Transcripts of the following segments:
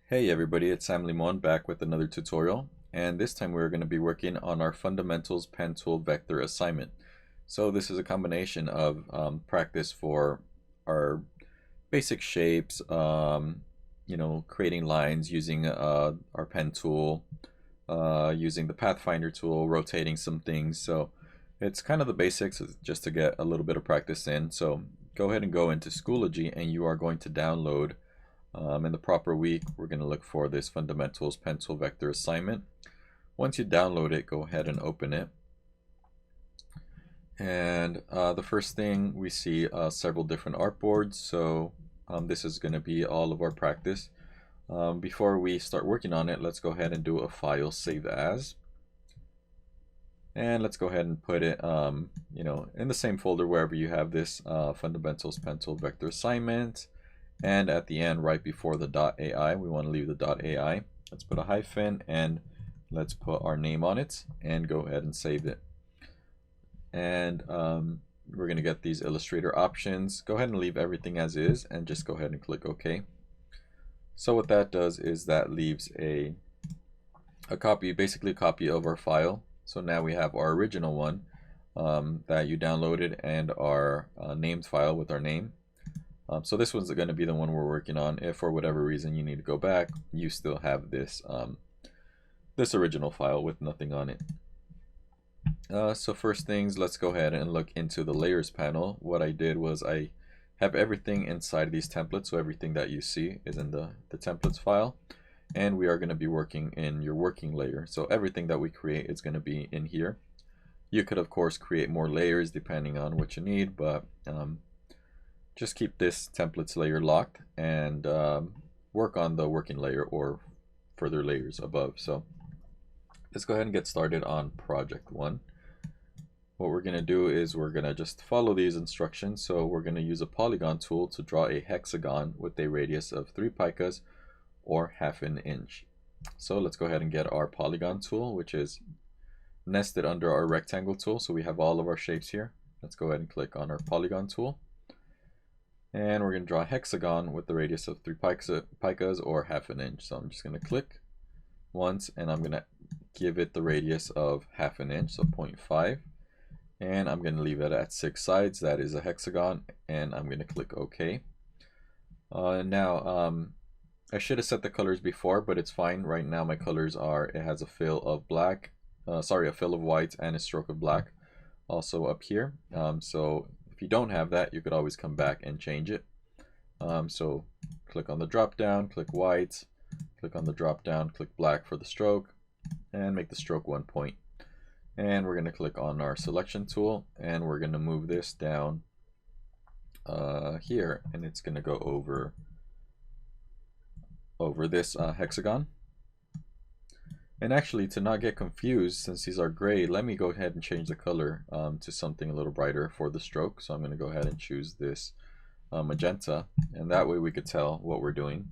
Hey everybody, it's Sam Limon back with another tutorial, and this time we're going to be working on our Fundamentals Pen Tool Vector assignment. So this is a combination of practice for our basic shapes, creating lines using our pen tool, using the Pathfinder tool, rotating some things. So it's kind of the basics just to get a little bit of practice in. So go ahead and go into Schoology and you are going to download in the proper week, we're going to look for this Fundamentals Pen Tool Vector assignment. Once you download it, go ahead and open it. And the first thing we see several different artboards. So this is going to be all of our practice. Before we start working on it, let's go ahead and do a file save as. And let's go ahead and put it in the same folder wherever you have this Fundamentals Pen Tool Vector assignment. And at the end, right before the .ai, we want to leave the .ai. Let's put a hyphen and let's put our name on it and go ahead and save it. And we're going to get these Illustrator options. Go ahead and leave everything as is and just go ahead and click OK. So what that does is that leaves a copy, basically a copy of our file. So now we have our original one that you downloaded and our named file with our name. So this one's going to be the one we're working on. If for whatever reason you need to go back, you still have this this original file with nothing on it. So first things, let's go ahead and look into the layers panel. What I did was I have everything inside these templates, so everything that you see is in the templates file. And we are going to be working in your working layer. So everything that we create is going to be in here. You could of course create more layers depending on what you need, but just keep this templates layer locked and work on the working layer or further layers above. So let's go ahead and get started on project 1. What we're going to do is we're going to just follow these instructions. So we're going to use a polygon tool to draw a hexagon with a radius of 3 picas or half an inch. So let's go ahead and get our polygon tool, which is nested under our rectangle tool. So we have all of our shapes here. Let's go ahead and click on our polygon tool. And we're going to draw a hexagon with the radius of 3 picas or half an inch. So I'm just going to click once and I'm going to give it the radius of half an inch, so 0.5. And I'm going to leave it at 6 sides. That is a hexagon. And I'm going to click OK. Now, I should have set the colors before, but it's fine. Right now my colors are, it has a fill of black, a fill of white and a stroke of black also up here. So if you don't have that, you could always come back and change it. So click on the drop down, click white, click on the drop down, click black for the stroke, and make the stroke 1 point. And we're going to click on our selection tool, and we're going to move this down here, and it's going to go over this hexagon. And actually, to not get confused, since these are gray, let me go ahead and change the color to something a little brighter for the stroke. So I'm going to go ahead and choose this magenta, and that way we could tell what we're doing.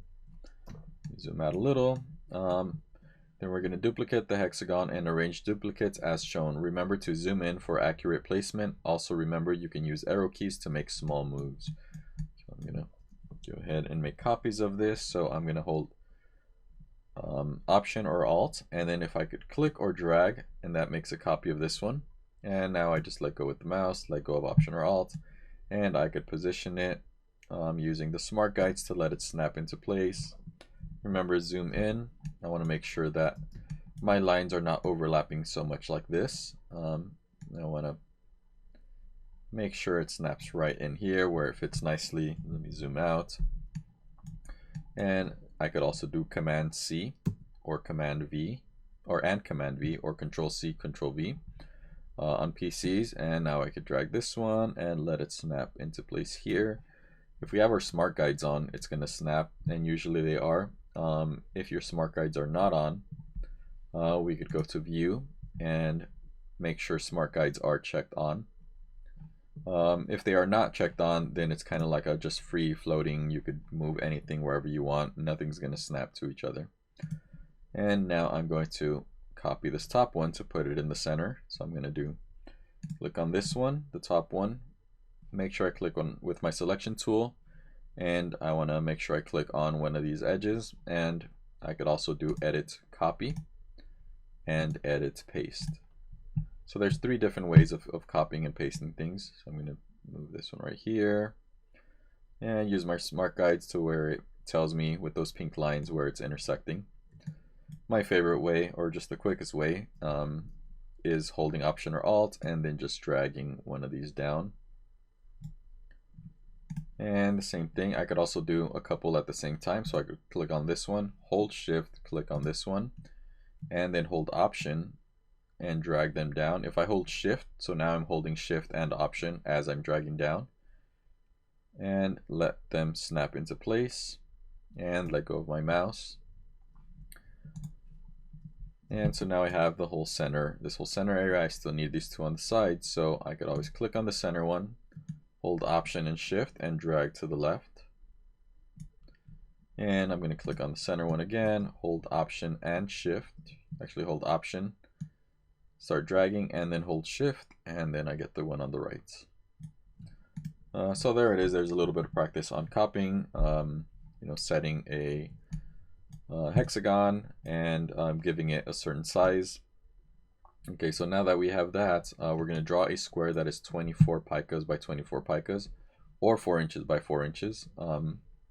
Zoom out a little. Then we're going to duplicate the hexagon and arrange duplicates as shown. Remember to zoom in for accurate placement. Also remember you can use arrow keys to make small moves. So I'm going to go ahead and make copies of this. So I'm going to hold Option or Alt, and then if I could click or drag, and that makes a copy of this one. And now I just let go with the mouse, let go of Option or Alt, and I could position it using the smart guides to let it snap into place. Remember, zoom in. I want to make sure that my lines are not overlapping so much like this. I want to make sure it snaps right in here where it fits nicely. Let me zoom out. And I could also do Command C or Command V or Command V or Control C, Control V on PCs. And now I could drag this one and let it snap into place here. If we have our smart guides on, it's going to snap, and usually they are. If your smart guides are not on, we could go to View and make sure smart guides are checked on. If they are not checked on, then it's kind of like a just free floating. You could move anything wherever you want. Nothing's going to snap to each other. And now I'm going to copy this top one to put it in the center. So I'm going to click on this one, the top one. Make sure I click on with my selection tool, and I want to make sure I click on one of these edges, and I could also do edit copy and edit paste. So there's three different ways of copying and pasting things. So I'm going to move this one right here and use my smart guides to where it tells me with those pink lines where it's intersecting. My favorite way, or just the quickest way, is holding Option or Alt and then just dragging one of these down. And the same thing, I could also do a couple at the same time. So I could click on this one, hold Shift, click on this one, and then hold Option and drag them down. If I hold Shift, so now I'm holding Shift and Option as I'm dragging down, and let them snap into place, and let go of my mouse. And so now I have the whole center, this whole center area. I still need these two on the side, so I could always click on the center one, hold Option and Shift, and drag to the left. And I'm going to click on the center one again, hold Option and Shift, actually hold Option, start dragging, and then hold Shift, and then I get the one on the right. So there it is. There's a little bit of practice on copying, setting a hexagon and giving it a certain size. Okay, so now that we have that, we're going to draw a square that is 24 picas by 24 picas, or 4 inches by 4 inches.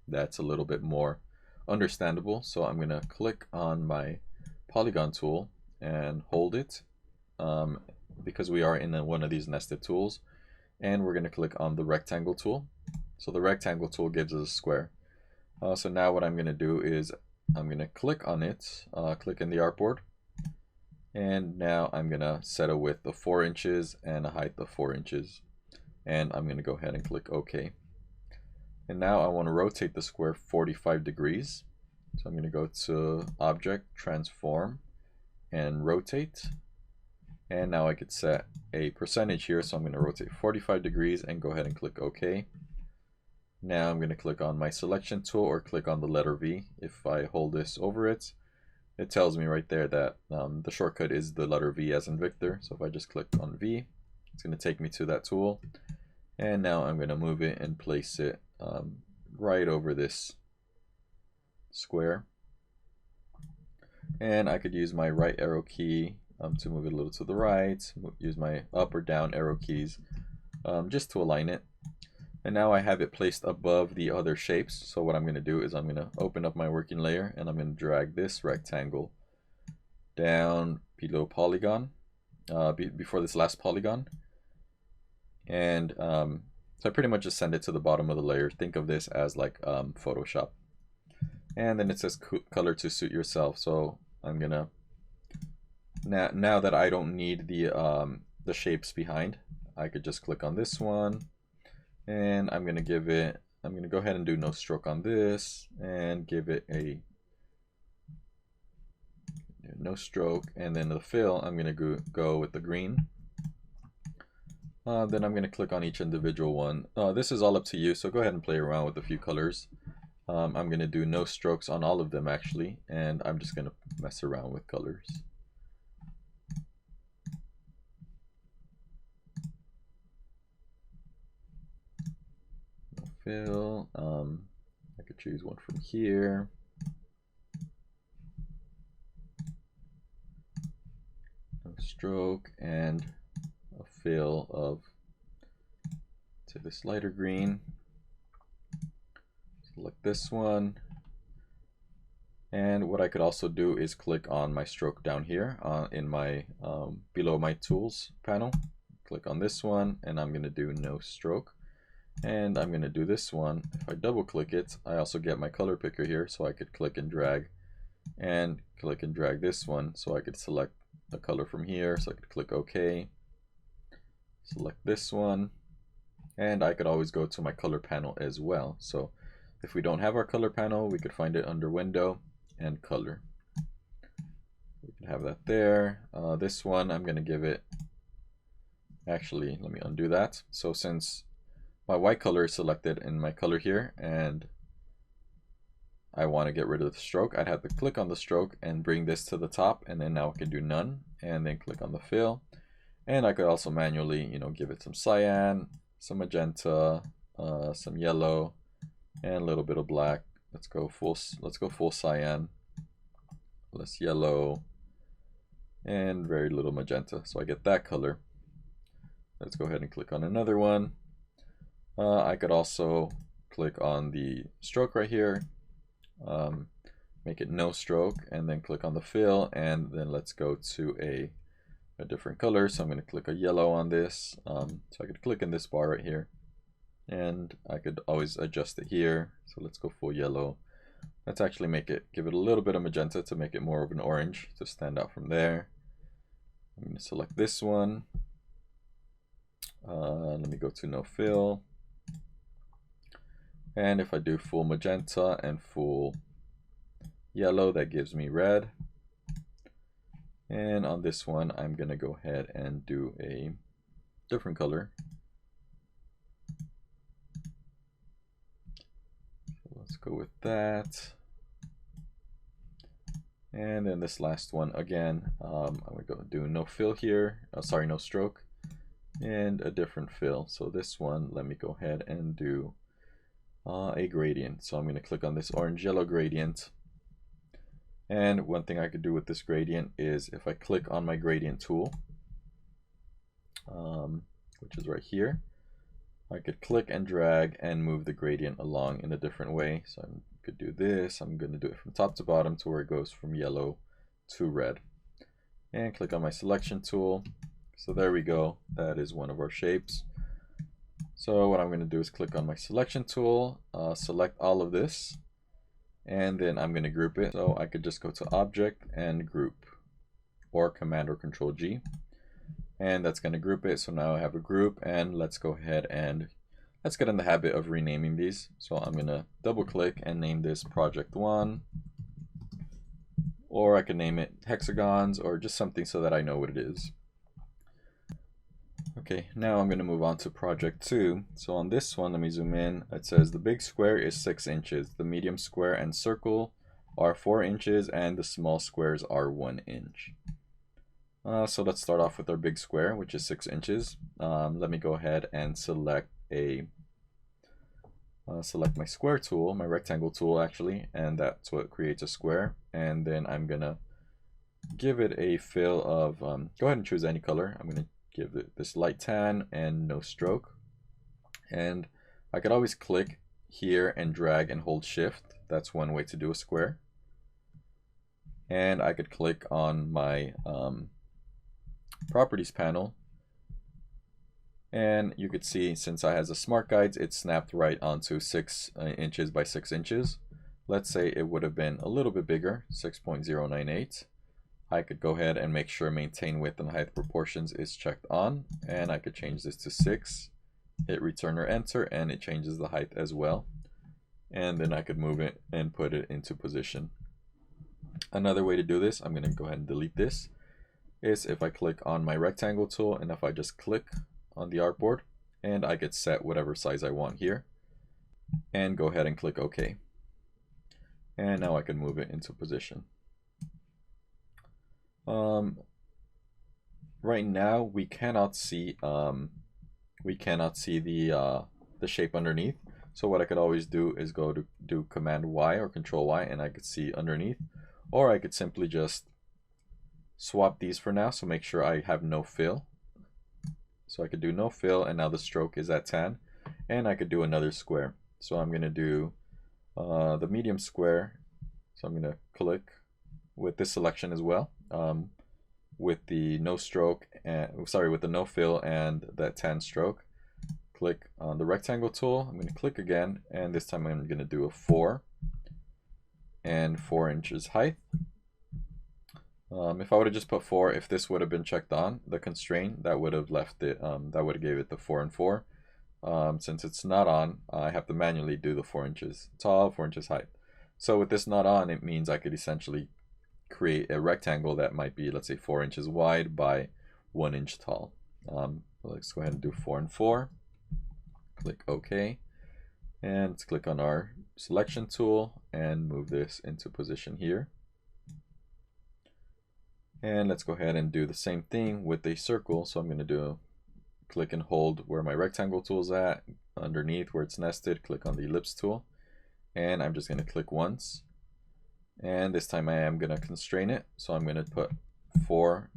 That's a little bit more understandable. So I'm going to click on my polygon tool and hold it, because we are in one of these nested tools, and we're going to click on the rectangle tool. So the rectangle tool gives us a square. So now what I'm going to do is I'm going to click on it, click in the artboard, and now I'm going to set a width of 4 inches and a height of 4 inches, and I'm going to go ahead and click OK. And now I want to rotate the square 45 degrees. So I'm going to go to Object, Transform, and Rotate. And now I could set a percentage here, so I'm going to rotate 45 degrees and go ahead and click OK. Now I'm going to click on my selection tool or click on the letter V. If I hold this over it, it tells me right there that the shortcut is the letter V as in Victor. So if I just click on V, it's going to take me to that tool. And now I'm going to move it and place it right over this square. And I could use my right arrow key to move it a little to the right, use my up or down arrow keys just to align it. And now I have it placed above the other shapes. So what I'm going to do is I'm going to open up my working layer and I'm going to drag this rectangle down below polygon, before this last polygon. And so I pretty much just send it to the bottom of the layer. Think of this as like Photoshop. And then it says color to suit yourself. So I'm going to, now that I don't need the shapes behind, I could just click on this one. And I'm going to go ahead and do no stroke on this and give it a no stroke. And then the fill, I'm going to go with the green. Then I'm going to click on each individual one. This is all up to you, so go ahead and play around with a few colors. I'm going to do no strokes on all of them actually, and I'm just going to mess around with colors. Fill. I could choose one from here. No stroke and a fill of to this lighter green. Select this one. And what I could also do is click on my stroke down here in my below my tools panel. Click on this one, and I'm going to do no stroke. And I'm going to do this one. If I double click it, I also get my color picker here, so I could click and drag and click and drag this one, so I could select a color from here. So I could click OK, select this one, and I could always go to my color panel as well. So if we don't have our color panel, we could find it under Window and Color. We can have that there. This one, I'm going to give it, actually, let me undo that. So since my white color is selected in my color here, and I want to get rid of the stroke, I'd have to click on the stroke and bring this to the top, and then now I can do none, and then click on the fill. And I could also manually, give it some cyan, some magenta, some yellow, and a little bit of black. Let's go full cyan. less yellow, and very little magenta. So I get that color. Let's go ahead and click on another one. I could also click on the stroke right here, make it no stroke, and then click on the fill, and then let's go to a different color. So I'm going to click a yellow on this. So I could click in this bar right here, and I could always adjust it here. So let's go full yellow. Let's actually give it a little bit of magenta to make it more of an orange to stand out from there. I'm going to select this one. Let me go to no fill. And if I do full magenta and full yellow, that gives me red. And on this one, I'm going to go ahead and do a different color. So let's go with that. And then this last one, again, I'm going to go do no fill here. Sorry, no stroke. And a different fill. So this one, let me go ahead and do a gradient. So I'm going to click on this orange yellow gradient. And one thing I could do with this gradient is if I click on my gradient tool, which is right here, I could click and drag and move the gradient along in a different way. So I could do this. I'm going to do it from top to bottom to where it goes from yellow to red. And click on my selection tool. So there we go. That is one of our shapes. So what I'm going to do is click on my selection tool, select all of this, and then I'm going to group it. So I could just go to Object and Group, or Command or Control G, and that's going to group it. So now I have a group, and let's go ahead and let's get in the habit of renaming these. So I'm going to double click and name this Project 1, or I can name it Hexagons, or just something so that I know what it is. Okay, now I'm going to move on to project 2. So on this one, let me zoom in. It says the big square is 6 inches. The medium square and circle are 4 inches, and the small squares are 1 inch. So let's start off with our big square, which is 6 inches. Let me go ahead and select my square tool, my rectangle tool actually, and that's what creates a square. And then I'm going to give it a fill of, go ahead and choose any color. I'm going to give it this light tan and no stroke. And I could always click here and drag and hold shift. That's one way to do a square. And I could click on my properties panel, and you could see since I has a smart guides, it snapped right onto 6 inches by 6 inches. Let's say it would have been a little bit bigger, 6.098. I could go ahead and make sure maintain width and height proportions is checked on, and I could change this to 6, hit return or enter, and it changes the height as well. And then I could move it and put it into position. Another way to do this, I'm going to go ahead and delete this, is if I click on my rectangle tool, and if I just click on the artboard, and I could set whatever size I want here, and go ahead and click OK. And now I can move it into position. Right now we cannot see the shape underneath. So what I could always do is go to do Command Y or Control Y, and I could see underneath. Or I could simply just swap these for now, so make sure I have no fill. So I could do no fill, and now the stroke is at tan. And I could do another square. So I'm going to do the medium square. So I'm going to click with this selection as well, with the no stroke, and with the no fill and that tan stroke. Click on the rectangle tool. I'm going to click again, and this time I'm going to do a 4 and 4 inches height. If I would have just put 4, if this would have been checked on, the constraint, that would have left it, that would have gave it the 4 and 4. Since it's not on, I have to manually do the 4 inches tall, 4 inches height. So with this not on, it means I could essentially create a rectangle that might be, let's say, 4 inches wide by 1 inch tall. Let's go ahead and do 4 and 4. Click OK. And let's click on our selection tool and move this into position here. And let's go ahead and do the same thing with a circle. So I'm going to do click and hold where my rectangle tool is at, underneath where it's nested, click on the ellipse tool. And I'm just going to click once. And this time I am going to constrain it. So I'm going to put 4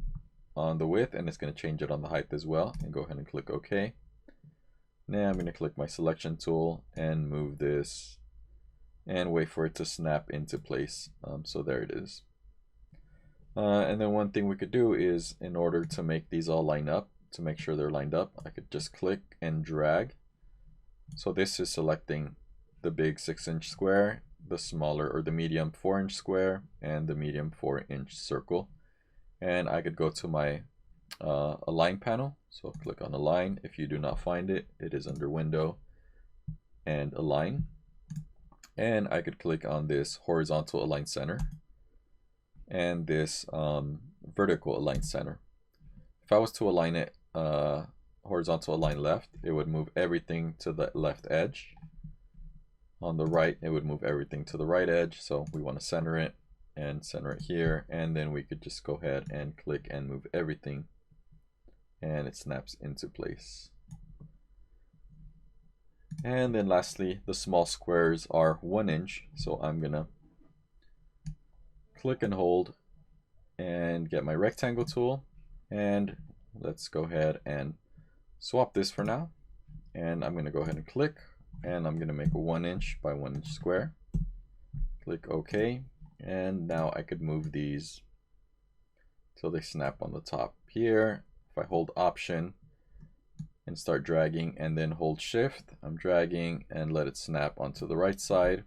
on the width, and it's going to change it on the height as well. And go ahead and click OK. Now I'm going to click my selection tool and move this and wait for it to snap into place. So there it is. And then one thing we could do is, in order to make these all line up, to make sure they're lined up, I could just click and drag. So this is selecting the big 6-inch square, the smaller or the medium 4-inch square, and the medium 4-inch circle. And I could go to my align panel. So click on align. If you do not find it, it is under window and align. And I could click on this horizontal align center and this vertical align center. If I was to align it horizontal align left, it would move everything to the left edge. On the right, it would move everything to the right edge. So we want to center it and center it here. And then we could just go ahead and click and move everything, and it snaps into place. And then lastly, the small squares are 1 inch. So I'm gonna click and hold and get my rectangle tool, and let's go ahead and swap this for now. And I'm gonna go ahead and click, and I'm gonna make a 1 inch by 1 inch square. Click OK, and now I could move these till they snap on the top here. If I hold Option and start dragging and then hold Shift, I'm dragging and let it snap onto the right side.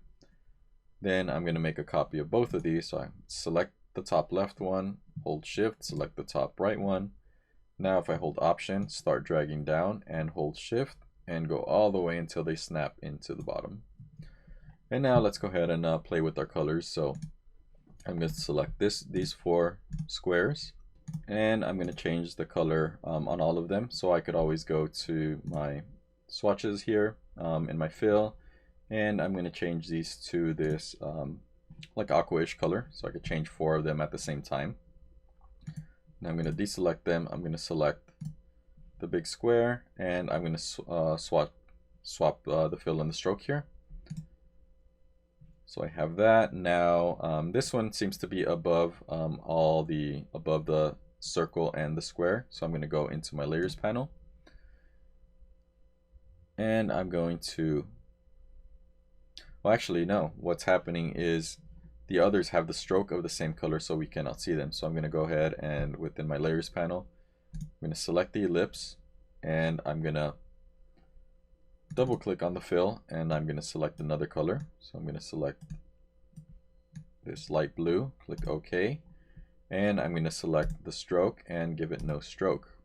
Then I'm going to make a copy of both of these. So I select the top left one, hold Shift, select the top right one. Now if I hold Option, start dragging down and hold Shift and go all the way until they snap into the bottom. And now let's go ahead and play with our colors. So I'm going to select these 4 squares, and I'm going to change the color on all of them. So I could always go to my swatches here in my fill, and I'm going to change these to this like aqua-ish color. So I could change 4 of them at the same time. Now I'm going to deselect them. I'm going to select the big square, and I'm going to swap the fill and the stroke here. So I have that. Now this one seems to be above above the circle and the square. So I'm going to go into my layers panel, and I'm going to, well actually no, what's happening is the others have the stroke of the same color, so we cannot see them. So I'm going to go ahead and within my layers panel, I'm going to select the ellipse, and I'm going to double click on the fill, and I'm going to select another color. So I'm going to select this light blue, click OK, and I'm going to select the stroke and give it no stroke.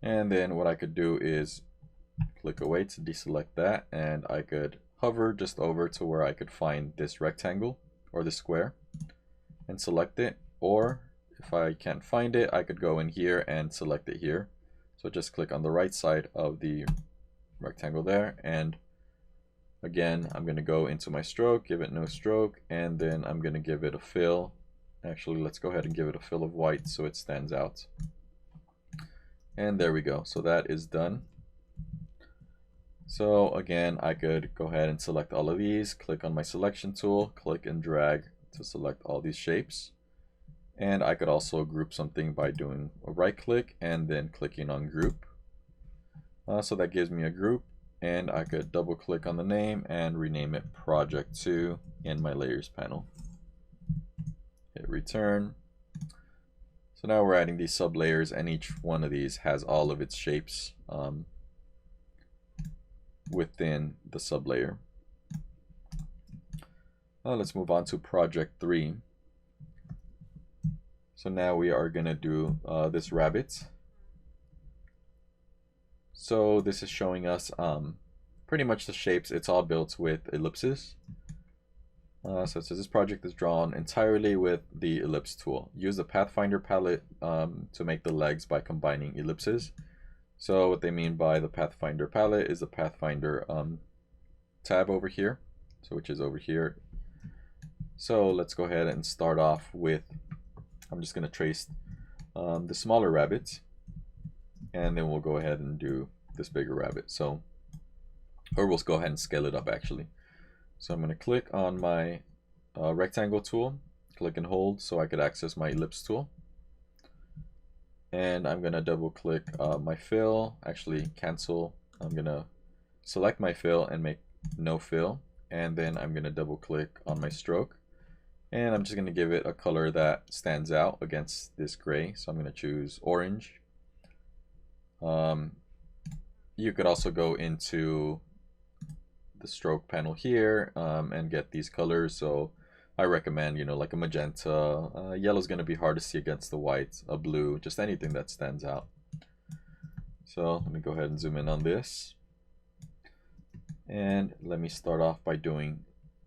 And then what I could do is click away to deselect that, and I could hover just over to where I could find this rectangle or the square and select it. Or if I can't find it, I could go in here and select it here. So just click on the right side of the rectangle there, and again I'm going to go into my stroke, give it no stroke, and then I'm going to give it a fill. Actually, let's go ahead and give it a fill of white so it stands out. And there we go. So that is done. So again, I could go ahead and select all of these, click on my selection tool, click and drag to select all these shapes. And I could also group something by doing a right click and then clicking on group. So that gives me a group, and I could double click on the name and rename it Project 2 in my layers panel. Hit return. So now we're adding these sub layers, and each one of these has all of its shapes within the sub layer. Let's move on to Project 3. So now we are going to do this rabbit. So this is showing us pretty much the shapes. It's all built with ellipses. So it says this project is drawn entirely with the ellipse tool. Use the Pathfinder palette to make the legs by combining ellipses. So what they mean by the Pathfinder palette is the Pathfinder tab over here, so which is over here. So let's go ahead and start off with, I'm just going to trace the smaller rabbit, and then we'll go ahead and do this bigger rabbit. So, or we'll go ahead and scale it up actually. So I'm going to click on my rectangle tool, click and hold so I could access my ellipse tool. And I'm gonna double click my fill, actually cancel. I'm gonna select my fill and make no fill. And then I'm gonna double click on my stroke. And I'm just gonna give it a color that stands out against this gray. So I'm gonna choose orange. You could also go into the stroke panel here and get these colors. So I recommend, you know, like a magenta. Yellow is going to be hard to see against the white, a blue, just anything that stands out. So let me go ahead and zoom in on this. And let me start off by doing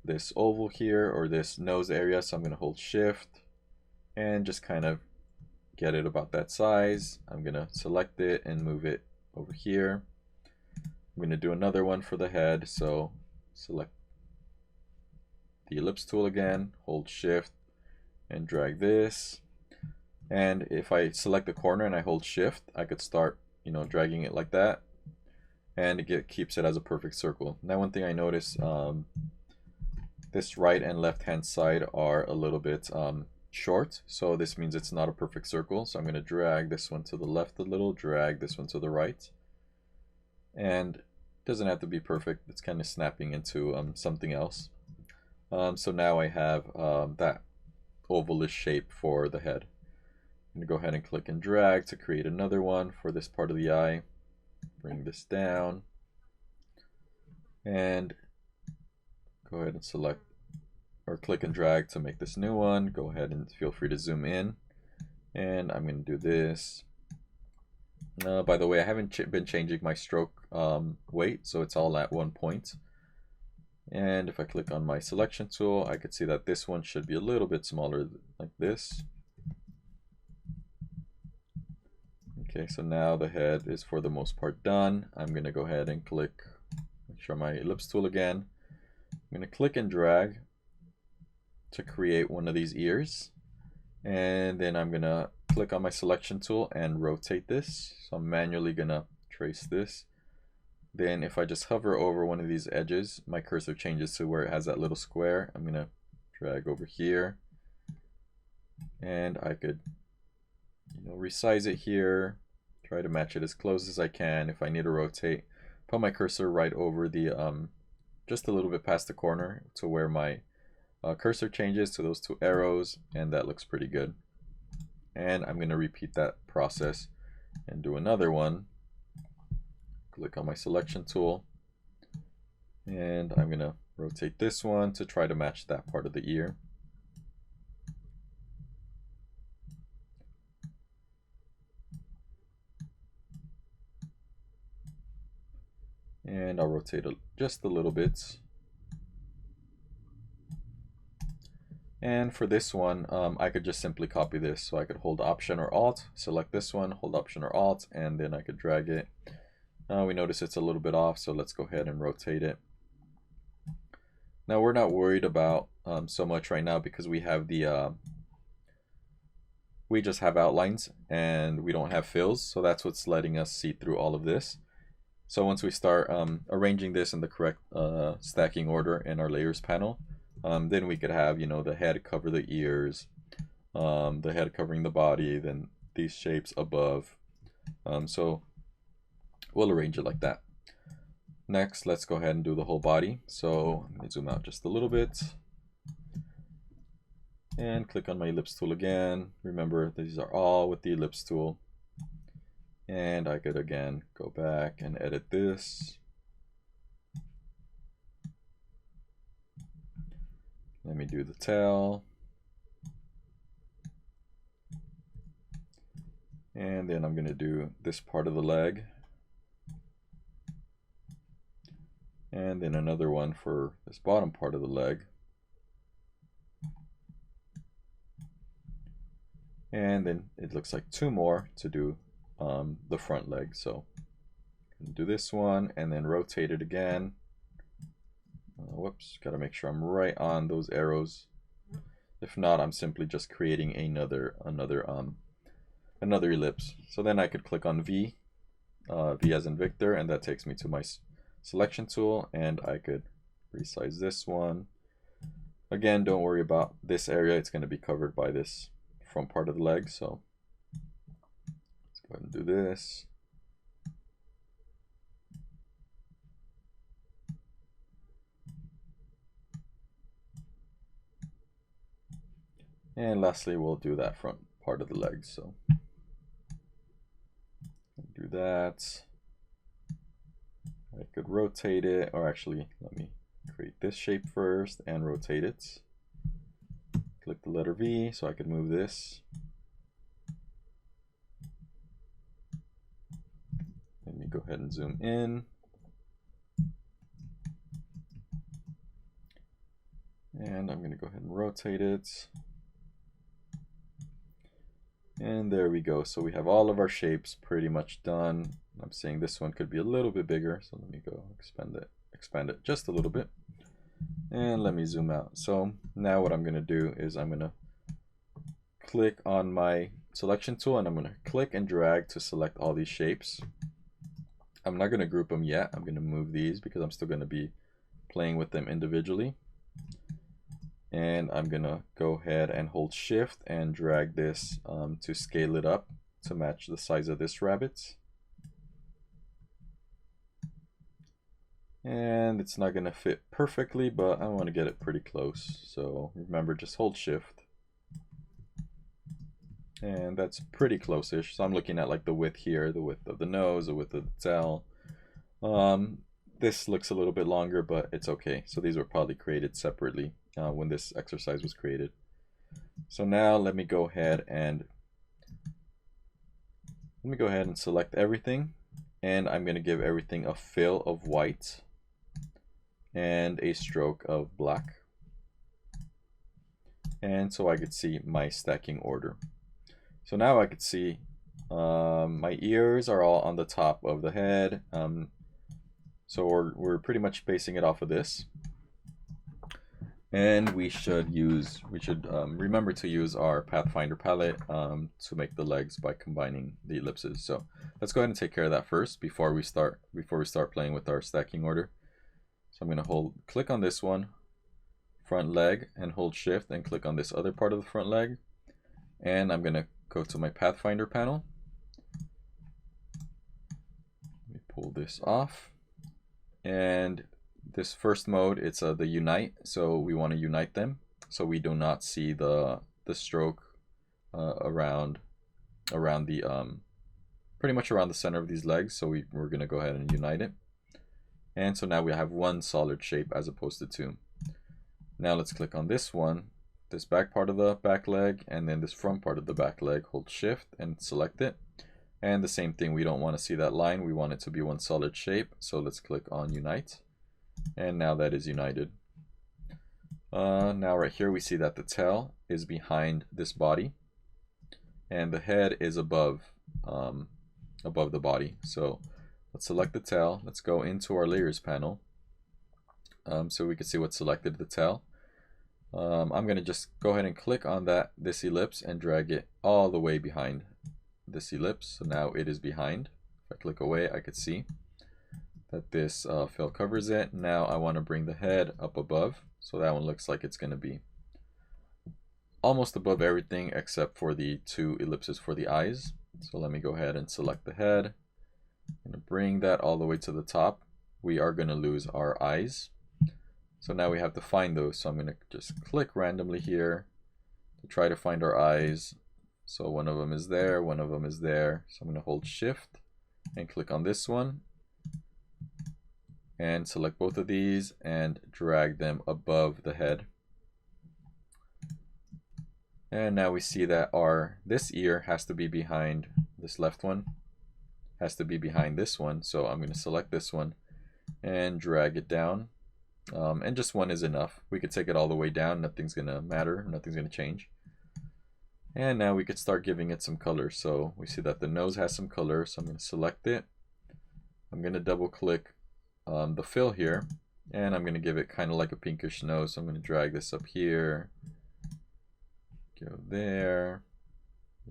this oval here, or this nose area. So I'm going to hold shift and just kind of get it about that size. I'm going to select it and move it over here. I'm going to do another one for the head. So select the ellipse tool again, hold shift and drag this. And if I select the corner and I hold shift, I could start, you know, dragging it like that, and it keeps it as a perfect circle. Now, one thing I noticed, this right and left hand side are a little bit short, so this means it's not a perfect circle. So I'm going to drag this one to the left a little, drag this one to the right, and it doesn't have to be perfect. It's kind of snapping into something else. So now I have that ovalish shape for the head. I'm going to go ahead and click and drag to create another one for this part of the eye. Bring this down and go ahead and select or click and drag to make this new one. Go ahead and feel free to zoom in, and I'm going to do this. By the way, I haven't been changing my stroke weight, so it's all at 1 point. And if I click on my selection tool, I could see that this one should be a little bit smaller, like this. Okay, so now the head is for the most part done. I'm going to go ahead and click, make sure my ellipse tool again. I'm going to click and drag to create one of these ears. And then I'm going to click on my selection tool and rotate this. So I'm manually going to trace this. Then if I just hover over one of these edges, my cursor changes to where it has that little square. I'm going to drag over here, and I could, you know, resize it here, try to match it as close as I can. If I need to rotate, put my cursor right over the, just a little bit past the corner to where my cursor changes to those two arrows, and that looks pretty good. And I'm going to repeat that process and do another one. Click on my selection tool, and I'm going to rotate this one to try to match that part of the ear. And I'll rotate it just a little bit. And for this one, I could just simply copy this. So I could hold Option or Alt, select this one, hold Option or Alt, and then I could drag it. We notice it's a little bit off, so let's go ahead and rotate it. Now we're not worried about so much right now because we have the we just have outlines and we don't have fills, so that's what's letting us see through all of this. So once we start arranging this in the correct stacking order in our layers panel, then we could have, you know, the head cover the ears, the head covering the body, then these shapes above. So we'll arrange it like that. Next, let's go ahead and do the whole body. So let me zoom out just a little bit and click on my ellipse tool again. Remember, these are all with the ellipse tool. And I could again go back and edit this. Let me do the tail. And then I'm going to do this part of the leg. And then another one for this bottom part of the leg. And then it looks like two more to do the front leg. So do this one and then rotate it again. Whoops, gotta make sure I'm right on those arrows. If not, I'm simply just creating another ellipse. So then I could click on V, V as in Victor, and that takes me to my selection tool, and I could resize this one, Again, don't worry about this area. It's going to be covered by this front part of the leg. So let's go ahead and do this. And lastly, we'll do that front part of the leg. So do that. I could rotate it, or actually, let me create this shape first and rotate it. Click the letter V so I could move this. Let me go ahead and zoom in. And I'm going to go ahead and rotate it. And there we go. So we have all of our shapes pretty much done. I'm saying this one could be a little bit bigger. So let me go expand it just a little bit. And let me zoom out. So now what I'm going to do is I'm going to click on my selection tool and I'm going to click and drag to select all these shapes. I'm not going to group them yet. I'm going to move these because I'm still going to be playing with them individually. And I'm going to go ahead and hold shift and drag this to scale it up to match the size of this rabbit. And it's not going to fit perfectly, but I want to get it pretty close. So remember, just hold shift. And that's pretty close-ish. So I'm looking at like the width here, the width of the nose, the width of the tail. This looks a little bit longer, but it's okay. So these were probably created separately when this exercise was created. So now let me go ahead and select everything, and I'm going to give everything a fill of white and a stroke of black, and so I could see my stacking order. So now I could see my ears are all on the top of the head. So we're pretty much basing it off of this. And we should remember to use our Pathfinder palette to make the legs by combining the ellipses. So let's go ahead and take care of that first before we start playing with our stacking order. So I'm going to click on this one, front leg, and hold shift and click on this other part of the front leg. And I'm going to go to my Pathfinder panel. Let me pull this off. And this first mode, it's the unite, so we want to unite them so we do not see the stroke around the pretty much around the center of these legs. So we're going to go ahead and unite it, and so now we have one solid shape as opposed to two. Now let's click on this one, this back part of the back leg, and then this front part of the back leg. Hold shift and select it. And the same thing, we don't want to see that line, we want it to be one solid shape. So let's click on unite. And now that is united. Now right here we see that the tail is behind this body and the head is above the body. So let's select the tail. Let's go into our layers panel so we can see what's selected, the tail. I'm going to just go ahead and click on this ellipse and drag it all the way behind this ellipse. So now it is behind. If I click away, I could see that this fill covers it. Now I want to bring the head up above, so that one looks like it's going to be almost above everything except for the two ellipses for the eyes. So let me go ahead and select the head. I'm going to bring that all the way to the top. We are going to lose our eyes, so now we have to find those. So I'm going to just click randomly here to try to find our eyes. So one of them is there, one of them is there. So I'm going to hold shift and click on this one and select both of these and drag them above the head. And now we see that this ear has to be behind this left one, has to be behind this one. So I'm going to select this one and drag it down. And just one is enough. We could take it all the way down, nothing's going to matter, nothing's going to change. And now we could start giving it some color. So we see that the nose has some color, so I'm going to select it. I'm going to double click the fill here, and I'm going to give it kind of like a pinkish nose. So I'm going to drag this up here, go there,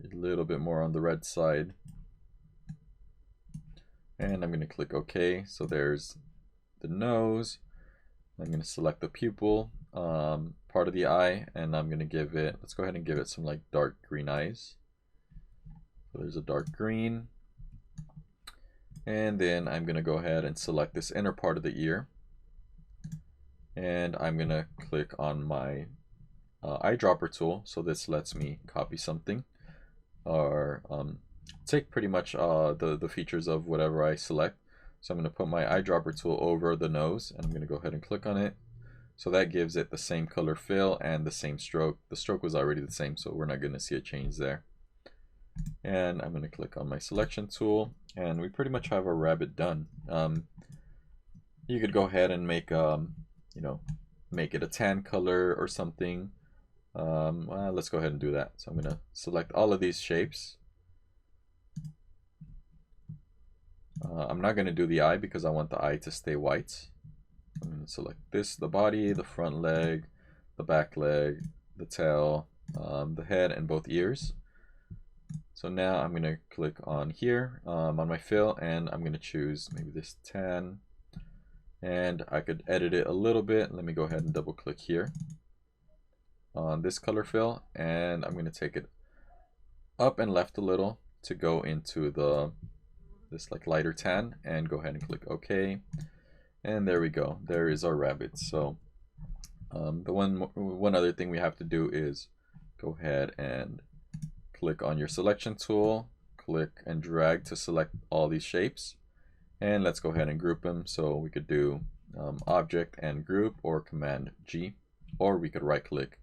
a little bit more on the red side, and I'm going to click OK. So there's the nose. I'm going to select the pupil. part of the eye, and I'm going to give it, let's go ahead and give it some like dark green eyes. So there's a dark green. And then I'm going to go ahead and select this inner part of the ear. And I'm going to click on my eyedropper tool. So this lets me copy something or take pretty much the features of whatever I select. So I'm going to put my eyedropper tool over the nose, and I'm going to go ahead and click on it. So that gives it the same color fill and the same stroke. The stroke was already the same, so we're not going to see a change there. And I'm going to click on my selection tool, and we pretty much have our rabbit done. You could go ahead and make make it a tan color or something. Well, let's go ahead and do that. So I'm going to select all of these shapes. I'm not going to do the eye because I want the eye to stay white. I'm going to select this, the body, the front leg, the back leg, the tail, the head, and both ears. So now I'm going to click on here on my fill, and I'm going to choose maybe this tan. And I could edit it a little bit. Let me go ahead and double click here on this color fill, and I'm going to take it up and left a little to go into this like lighter tan, and go ahead and click OK. And there we go. There is our rabbit. So the one other thing we have to do is go ahead and click on your selection tool, click and drag to select all these shapes, and let's go ahead and group them. So we could do Object and Group, or Command G, or we could right click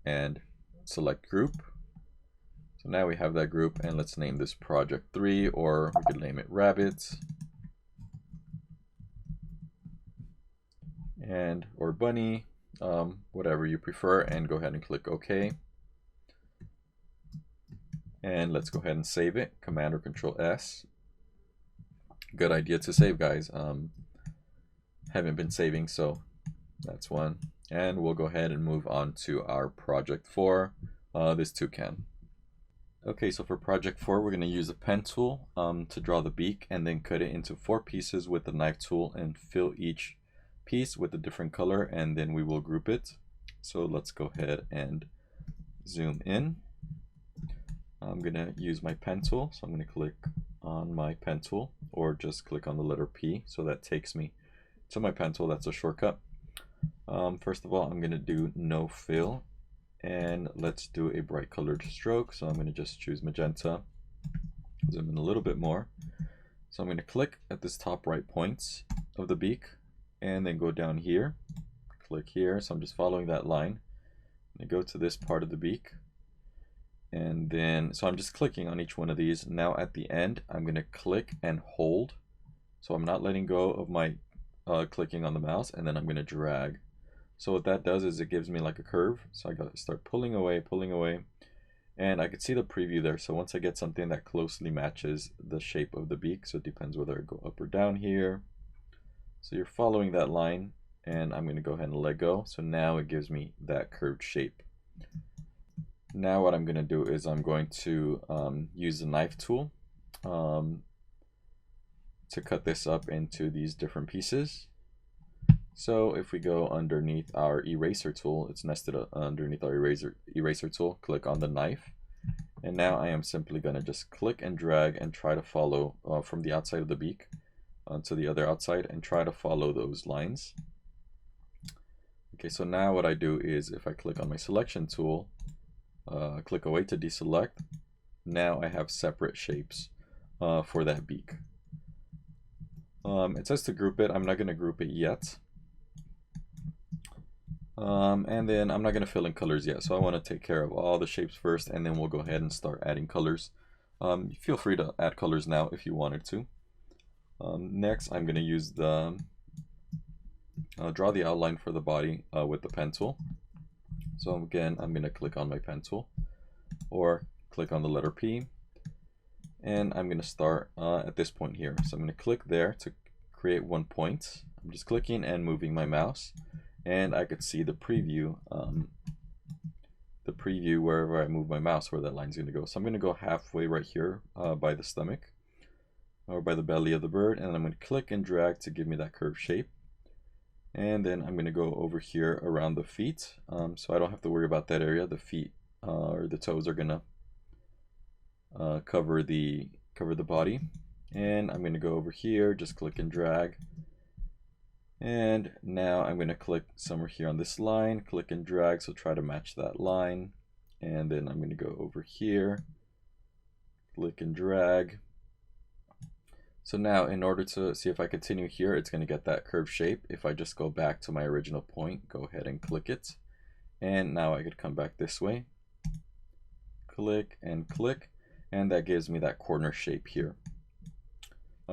and select Group. So now we have that group, and let's name this Project 3, or we could name it Rabbit, and or Bunny, whatever you prefer, and go ahead and click OK. And let's go ahead and save it. Command or Control S. Good idea to save, guys. Haven't been saving, so that's one. And we'll go ahead and move on to our Project 4, this toucan. Okay, so for Project 4, we're going to use a pen tool to draw the beak, and then cut it into 4 pieces with the knife tool, and fill each piece with a different color, and then we will group it. So let's go ahead and zoom in. I'm going to use my pen tool, so I'm going to click on my pen tool, or just click on the letter P, so that takes me to my pen tool. That's a shortcut. First of all, I'm going to do no fill, and let's do a bright colored stroke. So I'm going to just choose magenta, zoom in a little bit more. So I'm going to click at this top right point of the beak, and then go down here, click here. So I'm just following that line, and go to this part of the beak. And then, so I'm just clicking on each one of these. Now at the end, I'm going to click and hold. So I'm not letting go of my clicking on the mouse, and then I'm going to drag. So what that does is it gives me like a curve. So I got to start pulling away, and I could see the preview there. So once I get something that closely matches the shape of the beak, so it depends whether I go up or down here. So you're following that line, and I'm going to go ahead and let go. So now it gives me that curved shape. Now what I'm going to do is I'm going to use the knife tool to cut this up into these different pieces. So if we go underneath our eraser tool, it's nested underneath our eraser tool, click on the knife. And now I am simply going to just click and drag and try to follow from the outside of the beak to the other outside, and try to follow those lines. Okay, so now what I do is if I click on my selection tool, click away to deselect, now I have separate shapes for that beak. It says to group it. I'm not going to group it yet. And then I'm not going to fill in colors yet. So I want to take care of all the shapes first, and then we'll go ahead and start adding colors. Feel free to add colors now if you wanted to. Next, I'm going to use the draw the outline for the body with the pen tool. So again, I'm going to click on my pen tool, or click on the letter P, and I'm going to start at this point here. So I'm going to click there to create one point. I'm just clicking and moving my mouse, and I could see the preview wherever I move my mouse, where that line's going to go. So I'm going to go halfway right here by the stomach, or by the belly of the bird, and I'm going to click and drag to give me that curved shape. And then I'm going to go over here around the feet, so I don't have to worry about that area. The feet or the toes are going to cover the body. And I'm going to go over here, just click and drag. And now I'm going to click somewhere here on this line, click and drag, so try to match that line. And then I'm going to go over here, click and drag. So now in order to see if I continue here, it's going to get that curved shape. If I just go back to my original point, go ahead and click it. And now I could come back this way, click, and that gives me that corner shape here.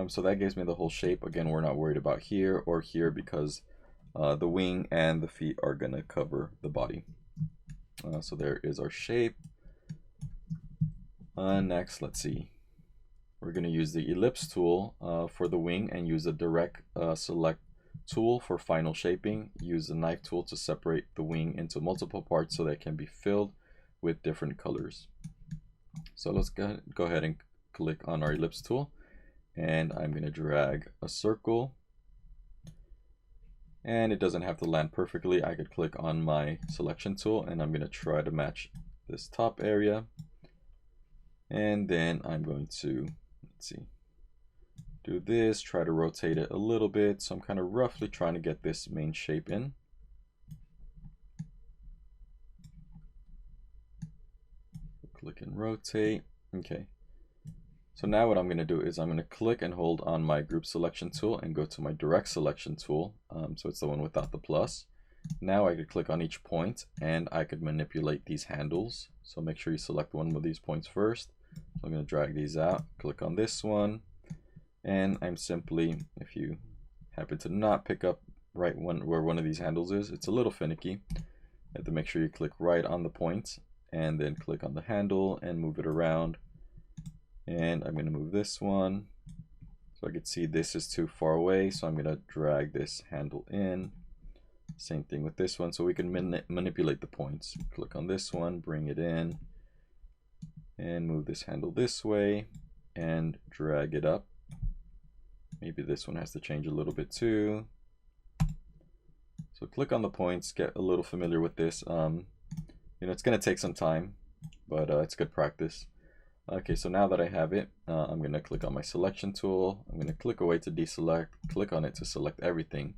So that gives me the whole shape. Again, we're not worried about here or here because the wing and the feet are going to cover the body. So there is our shape. Next, let's see. We're going to use the ellipse tool for the wing and use the direct select tool for final shaping. Use the knife tool to separate the wing into multiple parts so that it can be filled with different colors. So let's go ahead and click on our ellipse tool. And I'm going to drag a circle, and it doesn't have to land perfectly. I could click on my selection tool, and I'm going to try to match this top area, and then I'm going to, let's see, do this, try to rotate it a little bit. So I'm kind of roughly trying to get this main shape in. Click and rotate. Okay. So now what I'm going to do is I'm going to click and hold on my group selection tool and go to my direct selection tool. So it's the one without the plus. Now I could click on each point and I could manipulate these handles. So make sure you select one of these points first. So I'm going to drag these out, click on this one, and I'm simply, if you happen to not pick up right where one of these handles is, it's a little finicky. You have to make sure you click right on the point and then click on the handle and move it around. And I'm going to move this one so I could see this is too far away, so I'm going to drag this handle in. Same thing with this one, so we can manipulate the points. Click on this one, bring it in, and move this handle this way and drag it up. Maybe this one has to change a little bit too. So click on the points, get a little familiar with this. It's going to take some time, but it's good practice. Okay, so now that I have it, I'm going to click on my selection tool. I'm going to click away to deselect, click on it to select everything.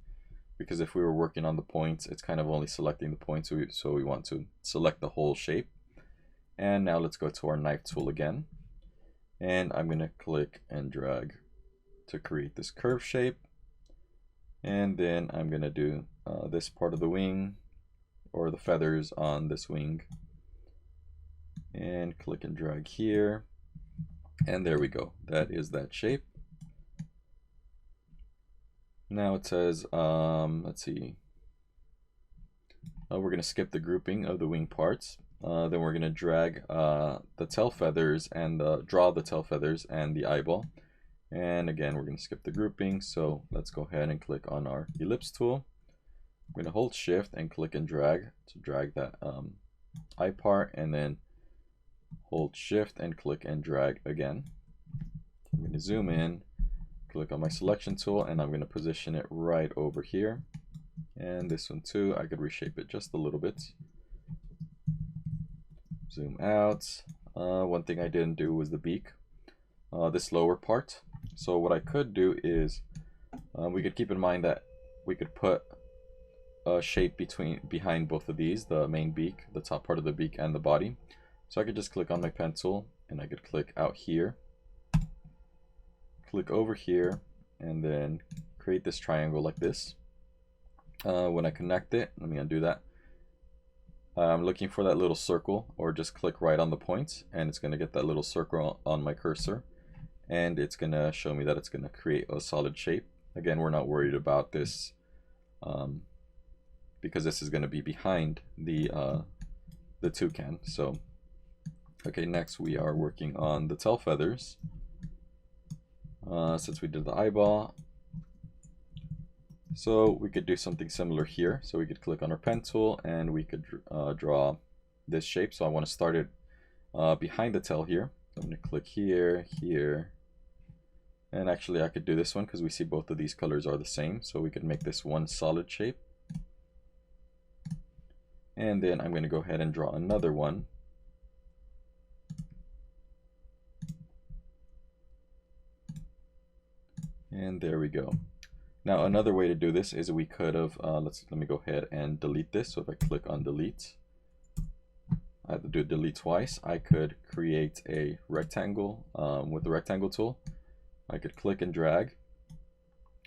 Because if we were working on the points, it's kind of only selecting the points, so we want to select the whole shape. And now let's go to our knife tool again. And I'm going to click and drag to create this curve shape. And then I'm going to do this part of the wing, or the feathers on this wing. And click and drag here, and there we go. That is that shape. Now it says, let's see, we're going to skip the grouping of the wing parts. Then we're going to drag the tail feathers and draw the tail feathers and the eyeball. And again, we're going to skip the grouping. So let's go ahead and click on our ellipse tool. I'm going to hold shift and click and drag to drag that eye part, and then hold shift and click and drag again. I'm going to zoom in, click on my selection tool, and I'm going to position it right over here. And this one too, I could reshape it just a little bit. Zoom out. One thing I didn't do was the beak, this lower part. So what I could do is we could keep in mind that we could put a shape behind both of these, the main beak, the top part of the beak, and the body. So I could just click on my pen tool and I could click out here, click over here, and then create this triangle like this. When I connect it, let me undo that. I'm looking for that little circle, or just click right on the point, and it's going to get that little circle on my cursor, and it's going to show me that it's going to create a solid shape. Again, we're not worried about this because this is going to be behind the toucan. So okay, next we are working on the tail feathers. Since we did the eyeball, so we could do something similar here. So we could click on our pen tool and we could draw this shape. So I want to start it behind the tail here. So I'm going to click here, here, And actually I could do this one because we see both of these colors are the same. So we could make this one solid shape. And then I'm going to go ahead and draw another one. And there we go. Now another way to do this is we could have, let me go ahead and delete this. So if I click on delete, I have to do delete twice. I could create a rectangle with the rectangle tool. I could click and drag.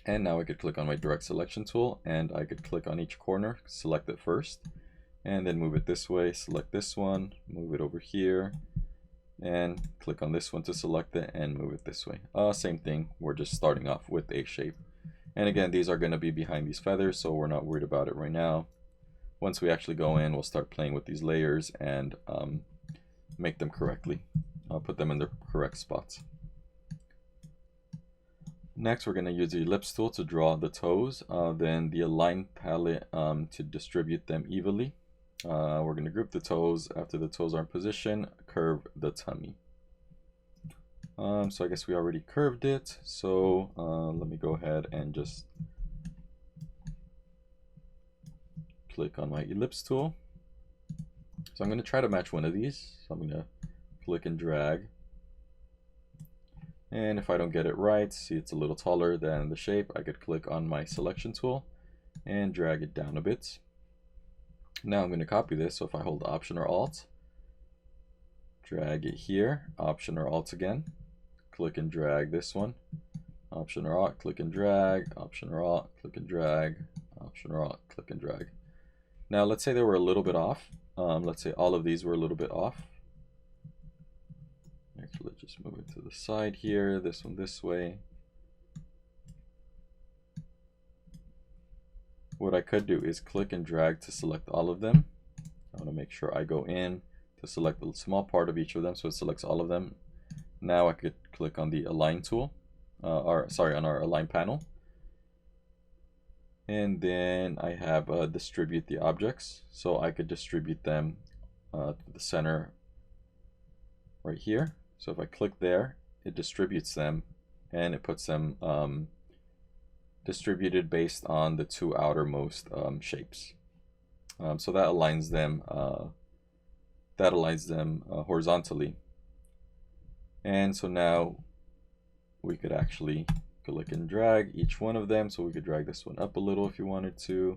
And now I could click on my direct selection tool and I could click on each corner, select it first, and then move it this way, select this one, move it over here, and click on this one to select it and move it this way. Same thing, we're just starting off with a shape. And again, these are going to be behind these feathers, so we're not worried about it right now. Once we actually go in, we'll start playing with these layers and make them correctly. I'll put them in their correct spots. Next, we're going to use the ellipse tool to draw the toes, then the align palette to distribute them evenly. We're going to group the toes. After the toes are in position, curve the tummy. So I guess we already curved it. So let me go ahead and just click on my ellipse tool. So I'm going to try to match one of these. So I'm going to click and drag. And if I don't get it right, see it's a little taller than the shape, I could click on my selection tool and drag it down a bit. Now I'm going to copy this, so if I hold Option or Alt, drag it here, Option or Alt again, click and drag this one, Option or Alt, click and drag, Option or Alt, click and drag, Option or Alt, click and drag. Now let's say they were a little bit off. Let's say all of these were a little bit off. Actually, just move it to the side here, this one this way. What I could do is click and drag to select all of them. I want to make sure I go in to select the small part of each of them so it selects all of them. Now I could click on the Align tool, on our Align panel. And then I have Distribute the objects. So I could distribute them to the center right here. So if I click there, it distributes them and it puts them distributed based on the two outermost shapes. So that aligns them horizontally. And so now we could actually click and drag each one of them. So we could drag this one up a little if you wanted to.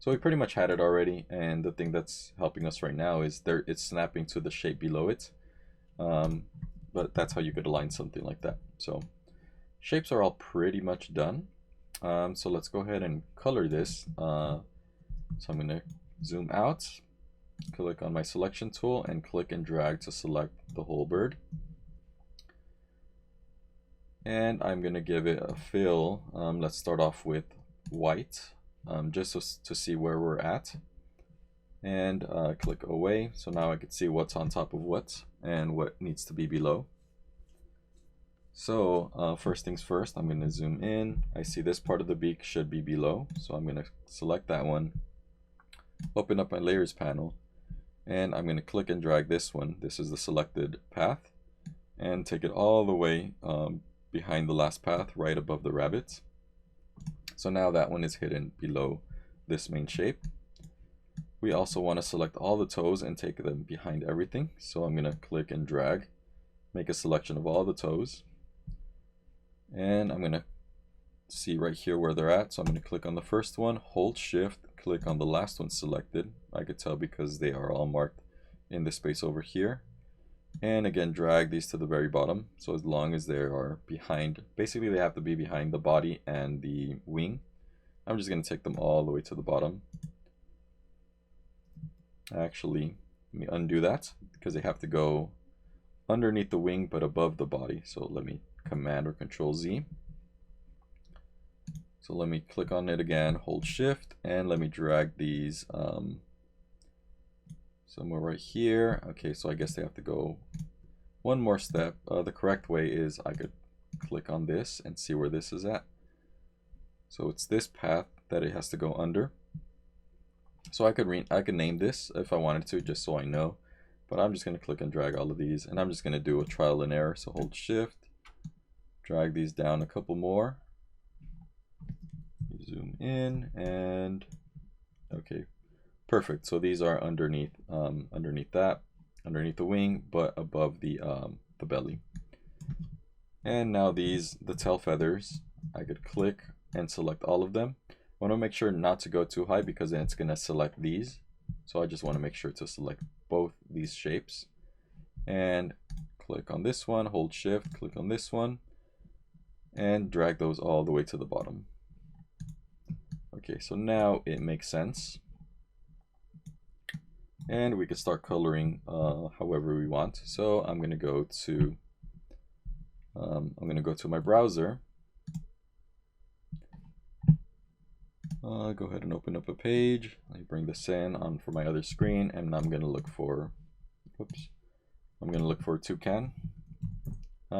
So we pretty much had it already, and the thing that's helping us right now is it's snapping to the shape below it. But that's how you could align something like that. So shapes are all pretty much done. So let's go ahead and color this. So I'm going to zoom out, click on my selection tool, and click and drag to select the whole bird. And I'm going to give it a fill. Let's start off with white, just to see where we're at. And click away. So now I can see what's on top of what and what needs to be below. So first things first, I'm going to zoom in. I see this part of the beak should be below. So I'm going to select that one, open up my layers panel, and I'm going to click and drag this one. This is the selected path, and take it all the way behind the last path, right above the rabbit. So now that one is hidden below this main shape. We also want to select all the toes and take them behind everything. So I'm going to click and drag, make a selection of all the toes. And I'm going to see right here where they're at. So I'm going to click on the first one, hold Shift, click on the last one selected. I could tell because they are all marked in the space over here. And again, drag these to the very bottom. So as long as they are behind, basically they have to be behind the body and the wing. I'm just going to take them all the way to the bottom. Actually, let me undo that because they have to go underneath the wing but above the body. So let me Command or Control Z. So let me click on it again, hold Shift, and let me drag these somewhere right here. Okay, so I guess they have to go one more step. The correct way is I could click on this and see where this is at. So it's this path that it has to go under. So I could name this if I wanted to, just so I know. But I'm just going to click and drag all of these, and I'm just going to do a trial and error. So hold Shift, drag these down a couple more. Zoom in and okay, perfect. So these are underneath underneath the wing, but above the belly. And now these, the tail feathers, I could click and select all of them. I want to make sure not to go too high because then it's going to select these. So I just want to make sure to select both these shapes and click on this one, hold shift, click on this one, and drag those all the way to the bottom. Okay, so now it makes sense. And we can start coloring however we want. So I'm going to go to my browser. Go ahead and open up a page. Let me bring this in on for my other screen, and I'm going to look for, whoops, I'm going to look for toucan,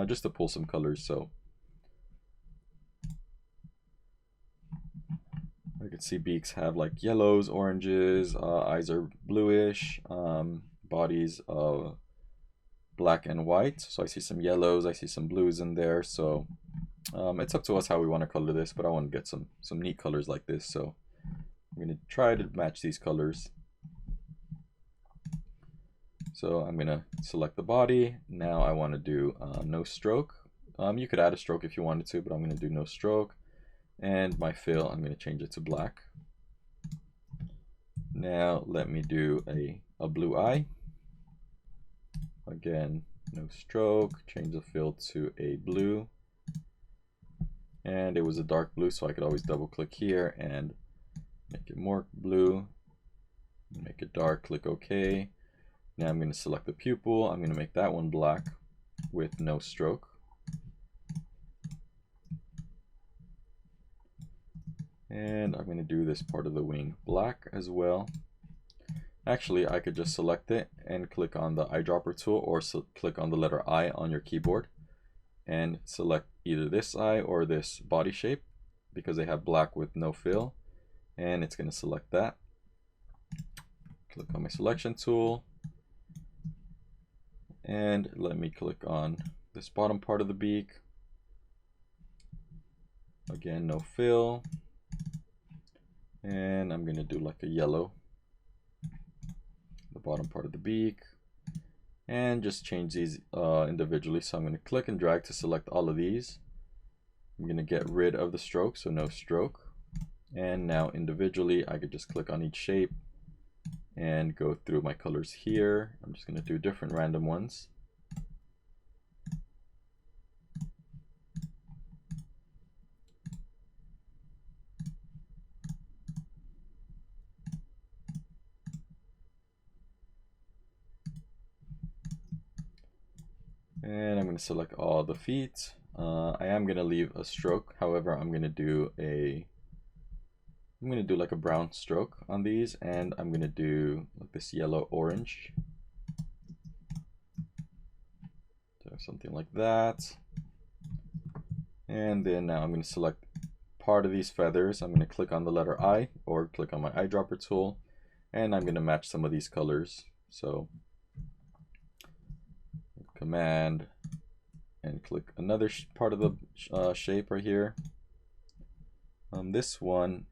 just to pull some colors. So I can see beaks have like yellows, oranges, eyes are bluish, bodies black and white. So I see some yellows, I see some blues in there. So it's up to us how we want to color this, but I want to get some neat colors like this. So I'm going to try to match these colors. So I'm going to select the body. Now I want to do no stroke. You could add a stroke if you wanted to, but I'm going to do no stroke. And my fill, I'm going to change it to black. Now let me do a blue eye. Again, no stroke, change the fill to a blue. And it was a dark blue, so I could always double click here and make it more blue. Make it dark, click OK. Now I'm going to select the pupil. I'm going to make that one black with no stroke. And I'm going to do this part of the wing black as well. Actually, I could just select it and click on the eyedropper tool, or click on the letter I on your keyboard and select either this eye or this body shape because they have black with no fill, and it's going to select that. Click on my selection tool and let me click on this bottom part of the beak. Again, no fill. And I'm going to do like a yellow, the bottom part of the beak, and just change these individually. So I'm going to click and drag to select all of these. I'm going to get rid of the stroke, so no stroke. And now individually, I could just click on each shape and go through my colors here. I'm just going to do different random ones. And I'm going to select all the feet. I am going to leave a stroke. However, I'm going to do like a brown stroke on these, and I'm going to do like this yellow orange. So something like that. And then now I'm going to select part of these feathers. I'm going to click on the letter I or click on my eyedropper tool, and I'm going to match some of these colors. So Command and click another part of the shape right here. This one,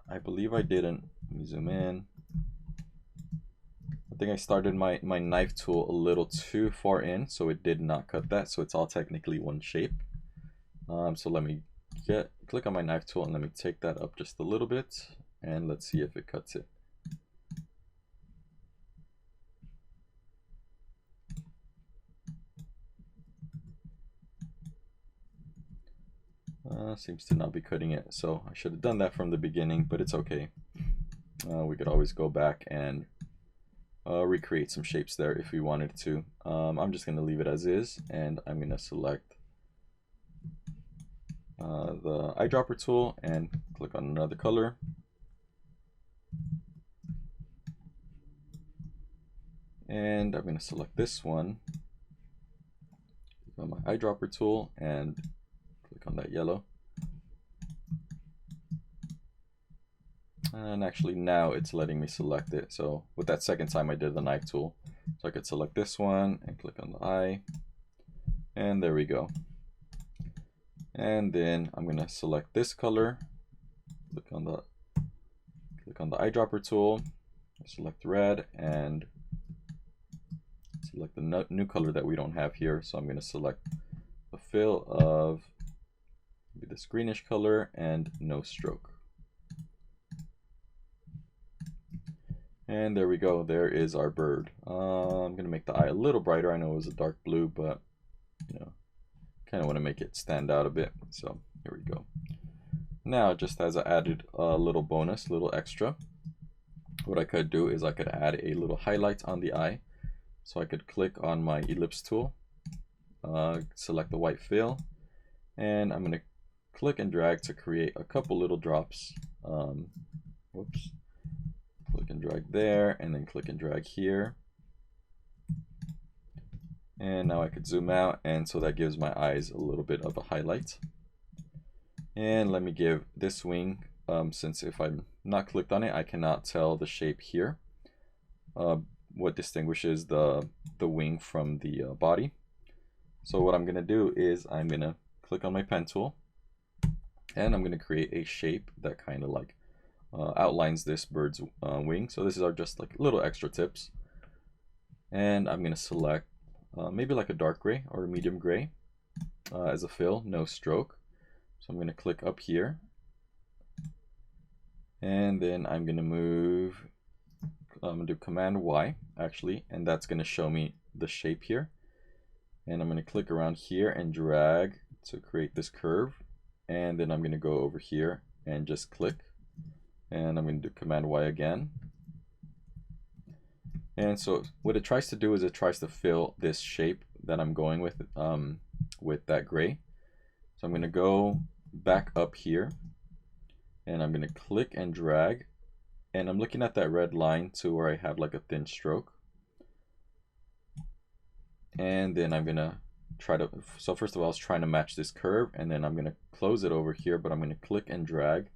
I believe I didn't. Let me zoom in. I think I started my knife tool a little too far in, so it did not cut that. So it's all technically one shape. So let me click on my knife tool and let me take that up just a little bit, and let's see if it cuts it. Seems to not be cutting it, so I should have done that from the beginning, but it's okay. We could always go back and recreate some shapes there if we wanted to. I'm just going to leave it as is, and I'm going to select the eyedropper tool and click on another color. And I'm going to select this one, click on my eyedropper tool and click on that yellow. And actually now it's letting me select it. So with that second time I did the knife tool. So I could select this one and click on the eye. And there we go. And then I'm gonna select this color, click on the eyedropper tool, select red, and select the new color that we don't have here. So I'm gonna select a fill of maybe this greenish color and no stroke. And there we go, there is our bird. I'm gonna make the eye a little brighter. I know it was a dark blue, but you know, kind of want to make it stand out a bit. So here we go. Now, just as I added a little bonus, little extra, what I could do is I could add a little highlight on the eye. So I could click on my ellipse tool, select the white fill, and I'm going to click and drag to create a couple little drops. Whoops. Click and drag there, and then click and drag here. And now I could zoom out, and so that gives my eyes a little bit of a highlight. And let me give this wing, since if I'm not clicked on it, I cannot tell the shape here. What distinguishes the wing from the body. So what I'm going to do is I'm going to click on my pen tool, and I'm going to create a shape that kind of like outlines this bird's wing. So this is our just like little extra tips. And I'm going to select maybe like a dark gray or a medium gray as a fill, no stroke. So I'm going to click up here, and then I'm going to move, I'm going to do Command Y actually, and that's going to show me the shape here. And I'm going to click around here and drag to create this curve, and then I'm going to go over here and just click, and I'm going to do Command Y again. And so what it tries to do is it tries to fill this shape that I'm going with that gray. So I'm going to go back up here, and I'm going to click and drag, and I'm looking at that red line to where I have like a thin stroke. And then I'm going to try to, so first of all I was trying to match this curve, and then I'm going to close it over here, but I'm going to click and drag,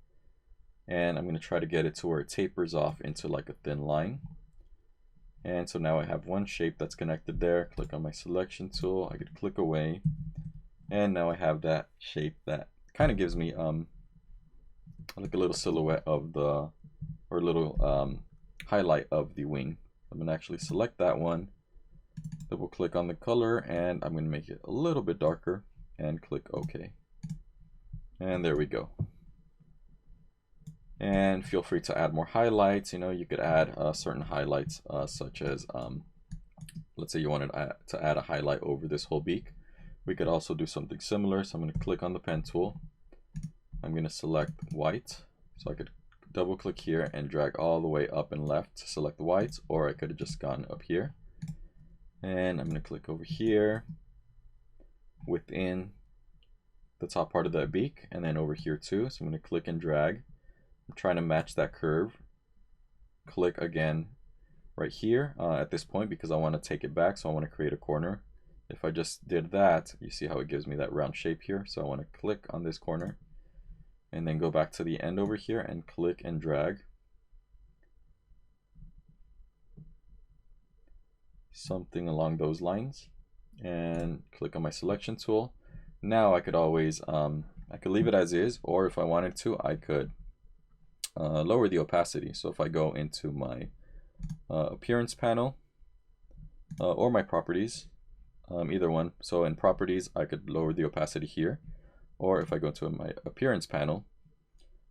and I'm going to try to get it to where it tapers off into like a thin line. And so now I have one shape that's connected there. Click on my selection tool, I could click away, and now I have that shape that kind of gives me like a little silhouette of the, or a little highlight of the wing. I'm going to actually select that one, double click on the color, and I'm going to make it a little bit darker and click OK. And there we go. And feel free to add more highlights. You know, you could add certain highlights such as let's say you wanted to add a highlight over this whole beak. We could also do something similar. So I'm going to click on the pen tool. I'm going to select white. So I could double click here and drag all the way up and left to select the whites, or I could have just gone up here. And I'm going to click over here within the top part of the beak, and then over here too. So I'm going to click and drag. I'm trying to match that curve. Click again right here at this point because I want to take it back, so I want to create a corner. If I just did that, you see how it gives me that round shape here. So I want to click on this corner and then go back to the end over here and click and drag. Something along those lines, and click on my selection tool. Now I could always, I could leave it as is, or if I wanted to, I could lower the opacity. So if I go into my appearance panel or my properties, either one. So in properties, I could lower the opacity here, or if I go to my appearance panel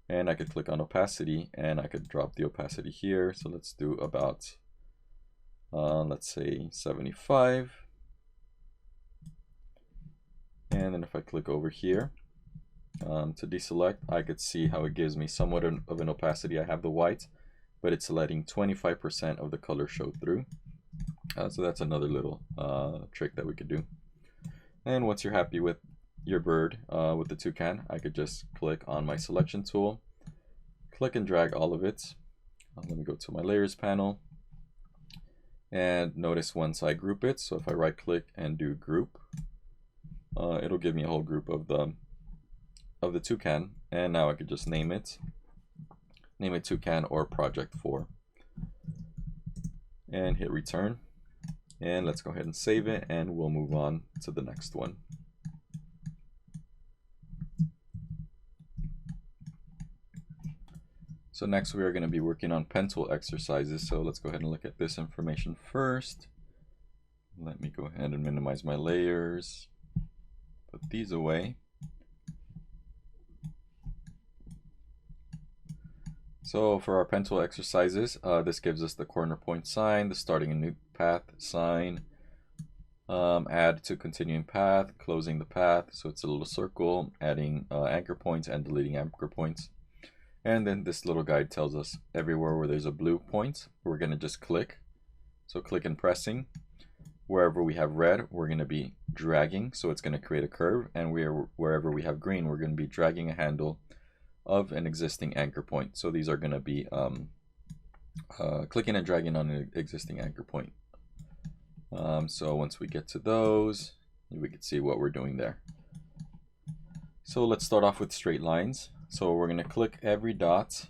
and I could click on opacity and I could drop the opacity here. So let's do about, let's say 75. And then if I click over here to deselect, I could see how it gives me somewhat of an opacity. I have the white, but it's letting 25% of the color show through. So that's another little trick that we could do. And once you're happy with your bird with the toucan, I could just click on my selection tool, click and drag all of it. Let me go to my layers panel, and notice once I group it, so if I right click and do group, it'll give me a whole group of the toucan, and now I could just name it toucan or project 4, and hit return. And let's go ahead and save it, and we'll move on to the next one. So next we are going to be working on pencil exercises. So let's go ahead and look at this information first. Let me go ahead and minimize my layers. Put these away. So for our pencil exercises, this gives us the corner point sign, the starting a new path sign, add to continuing path, closing the path, so it's a little circle, adding anchor points and deleting anchor points. And then this little guide tells us everywhere where there's a blue point, we're going to just click. So click and pressing. Wherever we have red, we're going to be dragging, so it's going to create a curve. And wherever we have green, we're going to be dragging a handle of an existing anchor point. So these are going to be clicking and dragging on an existing anchor point. So once we get to those, we can see what we're doing there. So let's start off with straight lines. So we're going to click every dot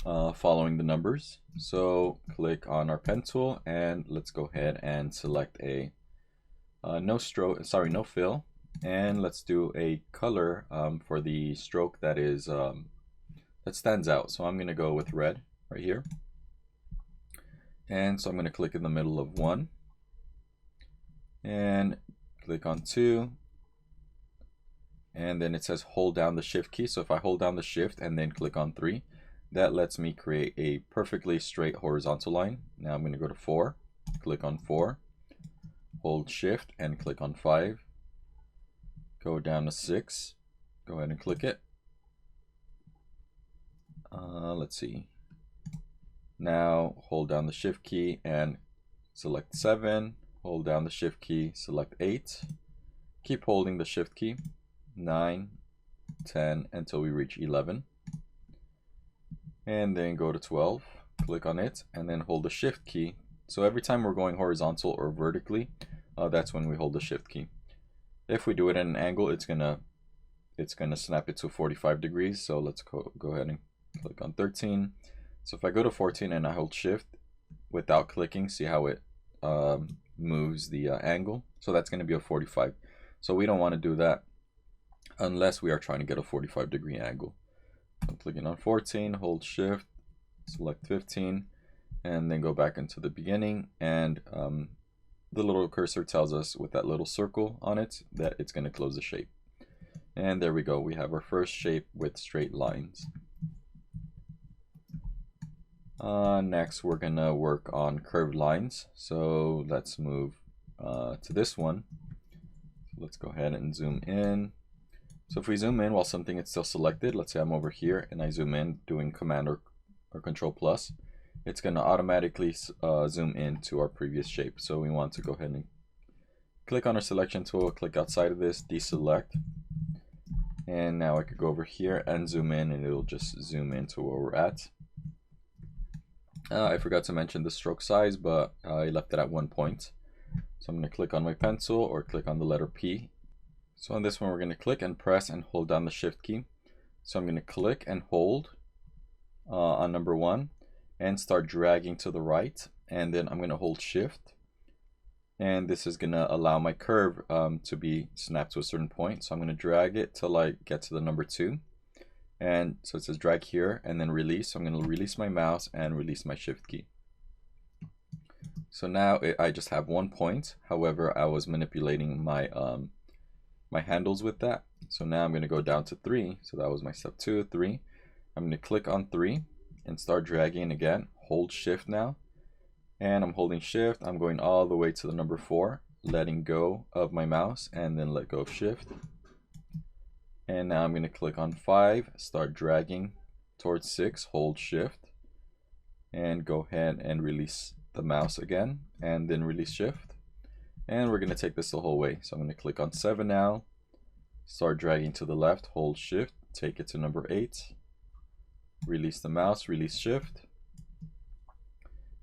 following the numbers. So click on our pencil and let's go ahead and select a no fill, and let's do a color for the stroke that is that stands out. So I'm going to go with red right here, and so I'm going to click in the middle of 1 and click on 2, and then it says hold down the shift key. So if I hold down the shift and then click on 3, that lets me create a perfectly straight horizontal line. Now I'm going to go to 4, click on 4, hold shift and click on 5, go down to 6, go ahead and click it. Let's see. Now hold down the shift key and select 7, hold down the shift key, select 8, keep holding the shift key, 9, 10 until we reach 11, and then go to 12, click on it and then hold the shift key. So every time we're going horizontal or vertically, that's when we hold the shift key. If we do it at an angle, it's gonna snap it to 45 degrees. So let's go ahead and click on 13. So if I go to 14 and I hold shift without clicking, see how it moves the angle? So that's going to be a 45. So we don't want to do that unless we are trying to get a 45 degree angle. I'm clicking on 14, hold shift, select 15, and then go back into the beginning, and the little cursor tells us with that little circle on it that it's going to close the shape. And there we go, we have our first shape with straight lines. Next we're going to work on curved lines. So let's move to this one. Let's go ahead and zoom in. So if we zoom in while something is still selected, let's say I'm over here and I zoom in doing Command or Control plus, it's going to automatically zoom in to our previous shape. So we want to go ahead and click on our selection tool, click outside of this, deselect, and now I could go over here and zoom in and it'll just zoom into where we're at. I forgot to mention the stroke size, but I left it at 1 point. So I'm going to click on my pencil or click on the letter P. So on this one, we're going to click and press and hold down the shift key. So I'm going to click and hold on number 1 and start dragging to the right. And then I'm going to hold shift. And this is going to allow my curve to be snapped to a certain point. So I'm going to drag it till I get to the number 2. And so it says drag here and then release. So I'm going to release my mouse and release my shift key. So now I just have 1 point. However, I was manipulating my my handles with that. So now I'm going to go down to 3. So that was my step 2, 3. I'm going to click on 3 and start dragging again. Hold shift now. And I'm holding shift. I'm going all the way to the number 4, letting go of my mouse and then let go of shift. And now I'm going to click on 5, start dragging towards 6, hold shift, and go ahead and release the mouse again, and then release shift. And we're going to take this the whole way. So I'm going to click on 7 now, start dragging to the left, hold shift, take it to number 8, release the mouse, release shift.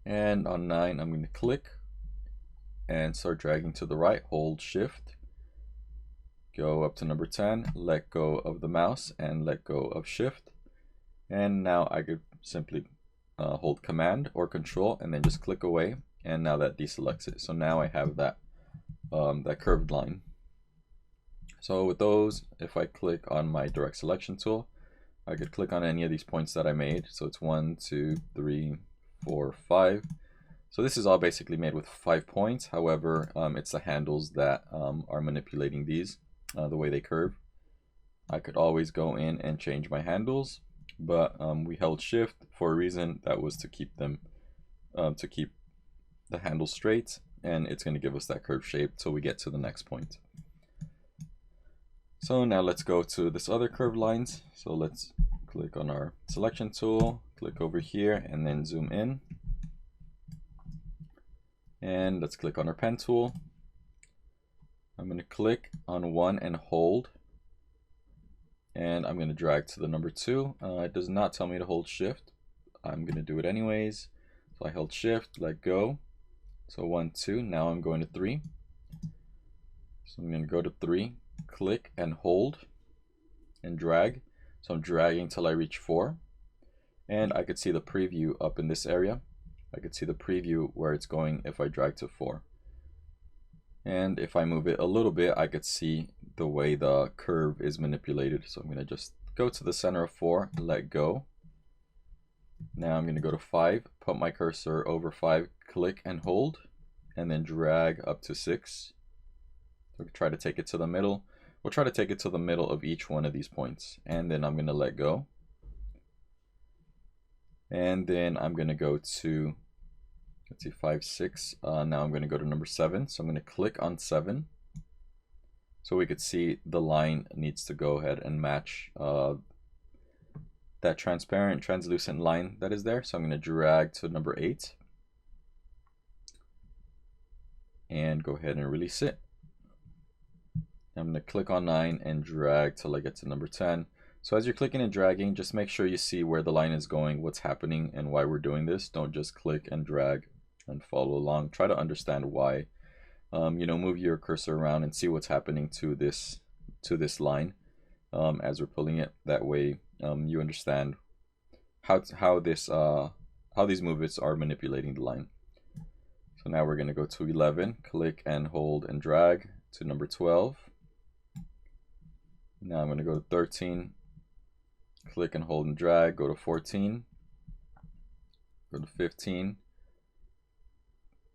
And on 9, I'm going to click and start dragging to the right, hold shift. Go up to number 10, let go of the mouse and let go of shift. And now I could simply hold Command or Control and then just click away. And now that deselects it. So now I have that, that curved line. So with those, if I click on my direct selection tool, I could click on any of these points that I made. So it's 1, 2, 3, 4, 5. So this is all basically made with 5 points. However, it's the handles that are manipulating these, the way they curve. I could always go in and change my handles, but we held shift for a reason. That was to keep them, to keep the handles straight, and it's going to give us that curved shape till we get to the next point. So now let's go to this other curved lines. So let's click on our selection tool, click over here, and then zoom in. And let's click on our pen tool. I'm going to click on 1 and hold. And I'm going to drag to the number 2. It does not tell me to hold shift. I'm going to do it anyways. So I held shift, let go. So 1, 2. Now I'm going to 3. So I'm going to go to 3, click and hold and drag. So I'm dragging till I reach 4. And I could see the preview up in this area. I could see the preview where it's going if I drag to 4. And if I move it a little bit, I could see the way the curve is manipulated. So I'm going to just go to the center of 4, let go. Now I'm going to go to 5, put my cursor over 5, click and hold, and then drag up to 6. So try to take it to the middle. We'll try to take it to the middle of each one of these points. And then I'm going to let go. And then I'm going to go to, let's see, 5, 6. Now I'm going to go to number 7. So I'm going to click on 7. So we could see the line needs to go ahead and match that transparent, translucent line that is there. So I'm going to drag to number 8. And go ahead and release it. I'm going to click on 9 and drag till I get to number 10. So as you're clicking and dragging, just make sure you see where the line is going, what's happening, and why we're doing this. Don't just click and drag and follow along. Try to understand why. Move your cursor around and see what's happening to this line as we're pulling it. That way, you understand how these movements are manipulating the line. So now we're going to go to 11, click and hold and drag to number 12. Now I'm going to go to 13. Click and hold and drag, go to 14, go to 15,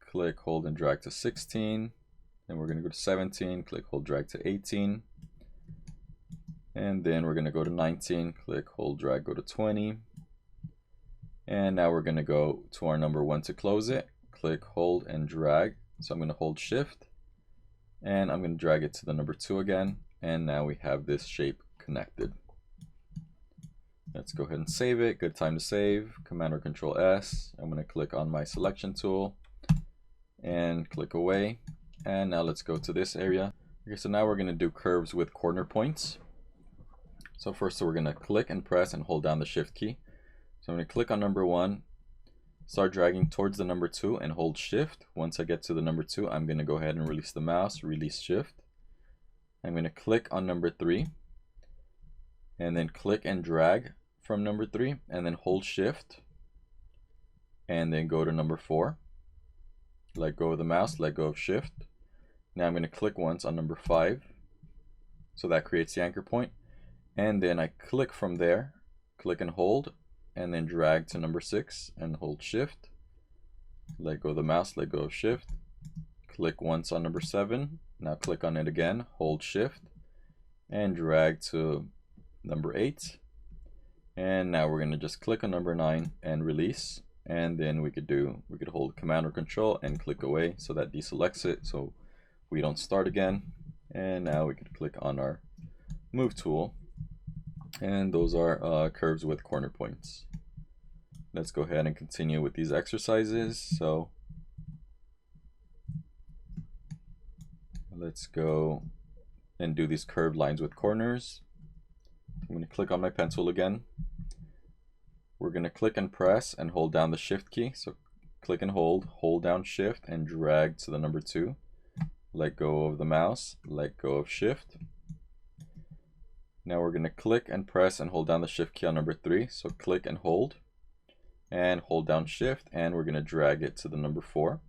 click, hold and drag to 16, then we're going to go to 17, click, hold, drag to 18, and then we're going to go to 19, click, hold, drag, go to 20, and now we're going to go to our number 1 to close it, click, hold and drag. So I'm going to hold shift, and I'm going to drag it to the number 2 again, and now we have this shape connected. Let's go ahead and save it. Good time to save. Command or Control S. I'm going to click on my selection tool and click away. And now let's go to this area. Okay, so now we're going to do curves with corner points. So first, we're going to click and press and hold down the shift key. So I'm going to click on number 1, start dragging towards the number 2 and hold shift. Once I get to the number 2, I'm going to go ahead and release the mouse, release shift. I'm going to click on number 3 and then click and drag from number 3 and then hold shift and then go to number 4. Let go of the mouse, let go of shift. Now I'm going to click once on number 5. So that creates the anchor point. And then I click from there, click and hold, and then drag to number 6 and hold shift. Let go of the mouse, let go of shift. Click once on number 7. Now click on it again, hold shift, and drag to number 8. And now we're going to just click on number 9 and release. And then we could hold Command or Control and click away, so that deselects it so we don't start again. And now we could click on our move tool, and those are curves with corner points. Let's go ahead and continue with these exercises. So let's go and do these curved lines with corners. I'm going to click on my pencil again. We're going to click and press and hold down the shift key. So click and hold down shift and drag to the number 2. Let go of the mouse, let go of shift. Now we're going to click and press and hold down the shift key on number 3. So click and hold down shift, and we're going to drag it to the number 4.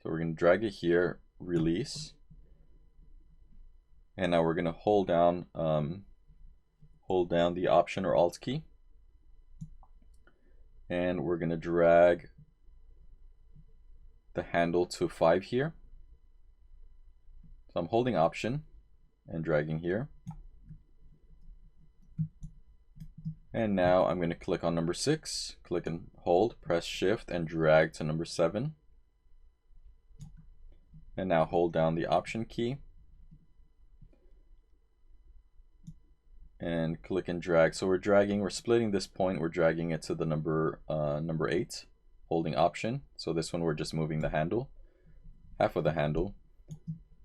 So we're going to drag it here, release. And now we're going to hold down hold down the Option or Alt key, and we're going to drag the handle to 5 here. So I'm holding Option and dragging here. And now I'm going to click on number 6, click and hold, press Shift and drag to number 7. And now hold down the Option key and click and drag. So we're splitting this point, we're dragging it to the number 8, holding Option. So this one we're just moving the handle, half of the handle.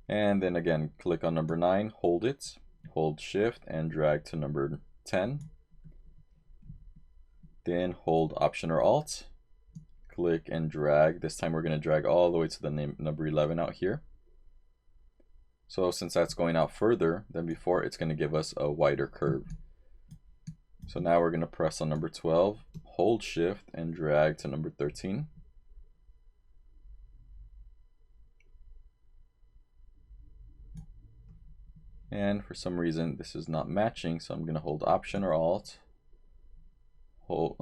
And then again, click on number 9, hold it, hold Shift and drag to number 10. Then hold Option or Alt, click and drag. This time we're going to drag all the way to the number 11 out here. So since that's going out further than before, it's going to give us a wider curve. So now we're going to press on number 12, hold Shift and drag to number 13. And for some reason this is not matching, so I'm going to hold Option or Alt, hold,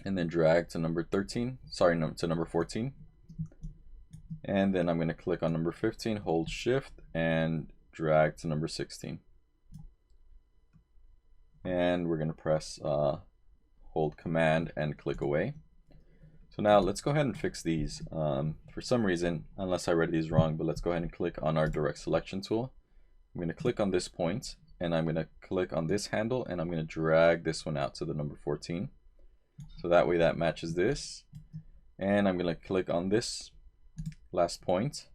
and then drag to number 13, sorry, to number 14. And then I'm going to click on number 15, hold Shift and drag to number 16. And we're going to press hold Command and click away. So now let's go ahead and fix these. For some reason, unless I read these wrong, but let's go ahead and click on our direct selection tool. I'm going to click on this point and I'm going to click on this handle and I'm going to drag this one out to the number 14. So that way that matches this. And I'm going to click on this last point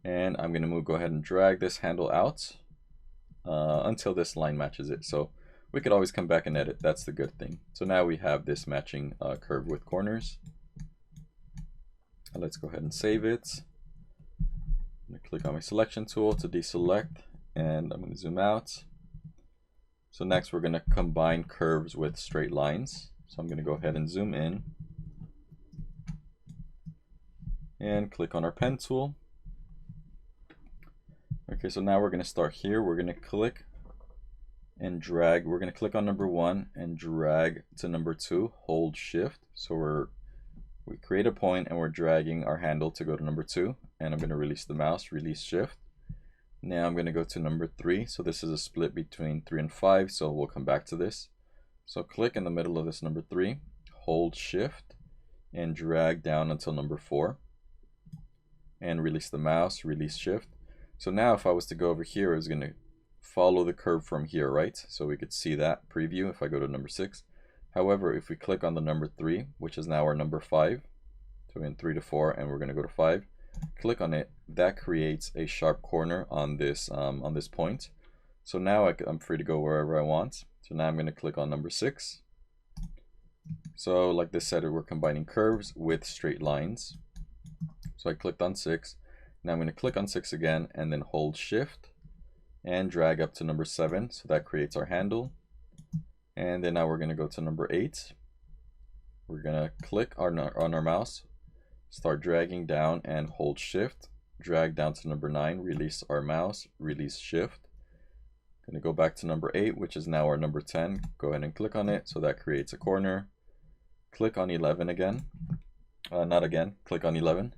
and I'm going to go ahead and drag this handle out until this line matches it. So we could always come back and edit. That's the good thing. So now we have this matching curve with corners. And let's go ahead and save it. I'm going to click on my selection tool to deselect and I'm going to zoom out. So next we're going to combine curves with straight lines. So I'm going to go ahead and zoom in and click on our pen tool. Okay, so now we're going to start here. We're going to click and drag. We're going to click on number 1 and drag to number 2, hold Shift. So we create a point and we're dragging our handle to go to number 2, and I'm going to release the mouse, release Shift. Now I'm going to go to number 3. So this is a split between 3 and 5, so we'll come back to this. So click in the middle of this number 3, hold Shift and drag down until number 4 and release the mouse, release Shift. So now if I was to go over here, it's going to follow the curve from here, right? So we could see that preview if I go to number 6. However, if we click on the number 3, which is now our number 5, so in 3 to 4 and we're going to go to 5, click on it, that creates a sharp corner on this point. So now I'm free to go wherever I want. So now I'm going to click on number 6. So like this said, we're combining curves with straight lines. So I clicked on 6. Now I'm going to click on 6 again and then hold Shift and drag up to number 7. So that creates our handle. And then now we're going to go to number 8. We're going to click on our mouse, start dragging down and hold Shift, drag down to number 9, release our mouse, release Shift. Going to go back to number 8, which is now our number 10. Go ahead and click on it. So that creates a corner. Click on 11 again. Not again, click on 11.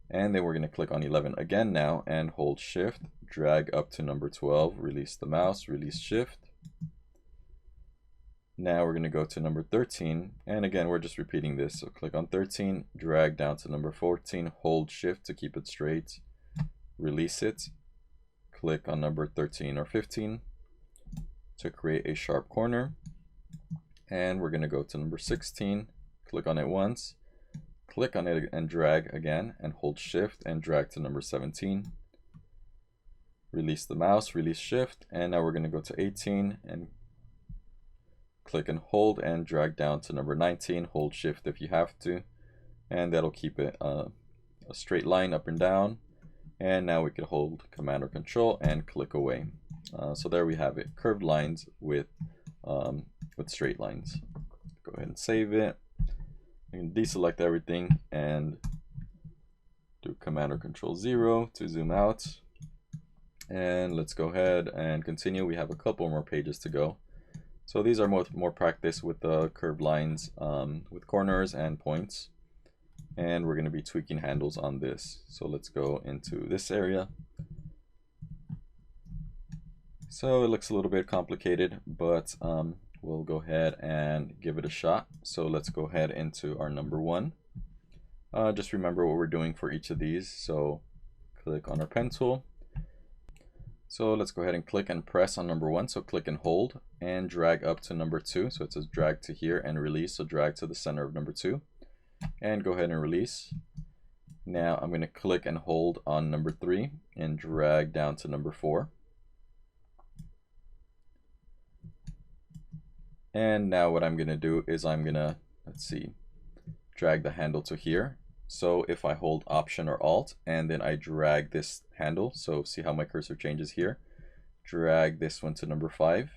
And then we're going to click on 11 again now and hold Shift, drag up to number 12, release the mouse, release Shift. Now we're going to go to number 13, and again we're just repeating this. So click on 13, drag down to number 14, hold Shift to keep it straight, release it, click on number 13 or 15 to create a sharp corner, and we're going to go to number 16, click on it once, click on it and drag again and hold Shift and drag to number 17, release the mouse, release Shift, and now we're going to go to 18 and click and hold and drag down to number 19, hold Shift if you have to, and that'll keep it a straight line up and down. And now we can hold Command or Control and click away. So there we have it, curved lines with straight lines. Go ahead and save it. You can deselect everything and do Command or Control 0 to zoom out. And let's go ahead and continue. We have a couple more pages to go. So these are more practice with the curved lines with corners and points. And we're going to be tweaking handles on this. So let's go into this area. So it looks a little bit complicated, but we'll go ahead and give it a shot. So let's go ahead into our number 1. Just remember what we're doing for each of these. So click on our pen tool. So let's go ahead and click and press on number 1. So click and hold and drag up to number 2. So it says drag to here and release. So drag to the center of number 2 and go ahead and release. Now I'm going to click and hold on number 3 and drag down to number 4. And now what I'm going to do is I'm going to, let's see, drag the handle to here. So if I hold Option or Alt and then I drag this handle, so see how my cursor changes here, drag this one to number 5.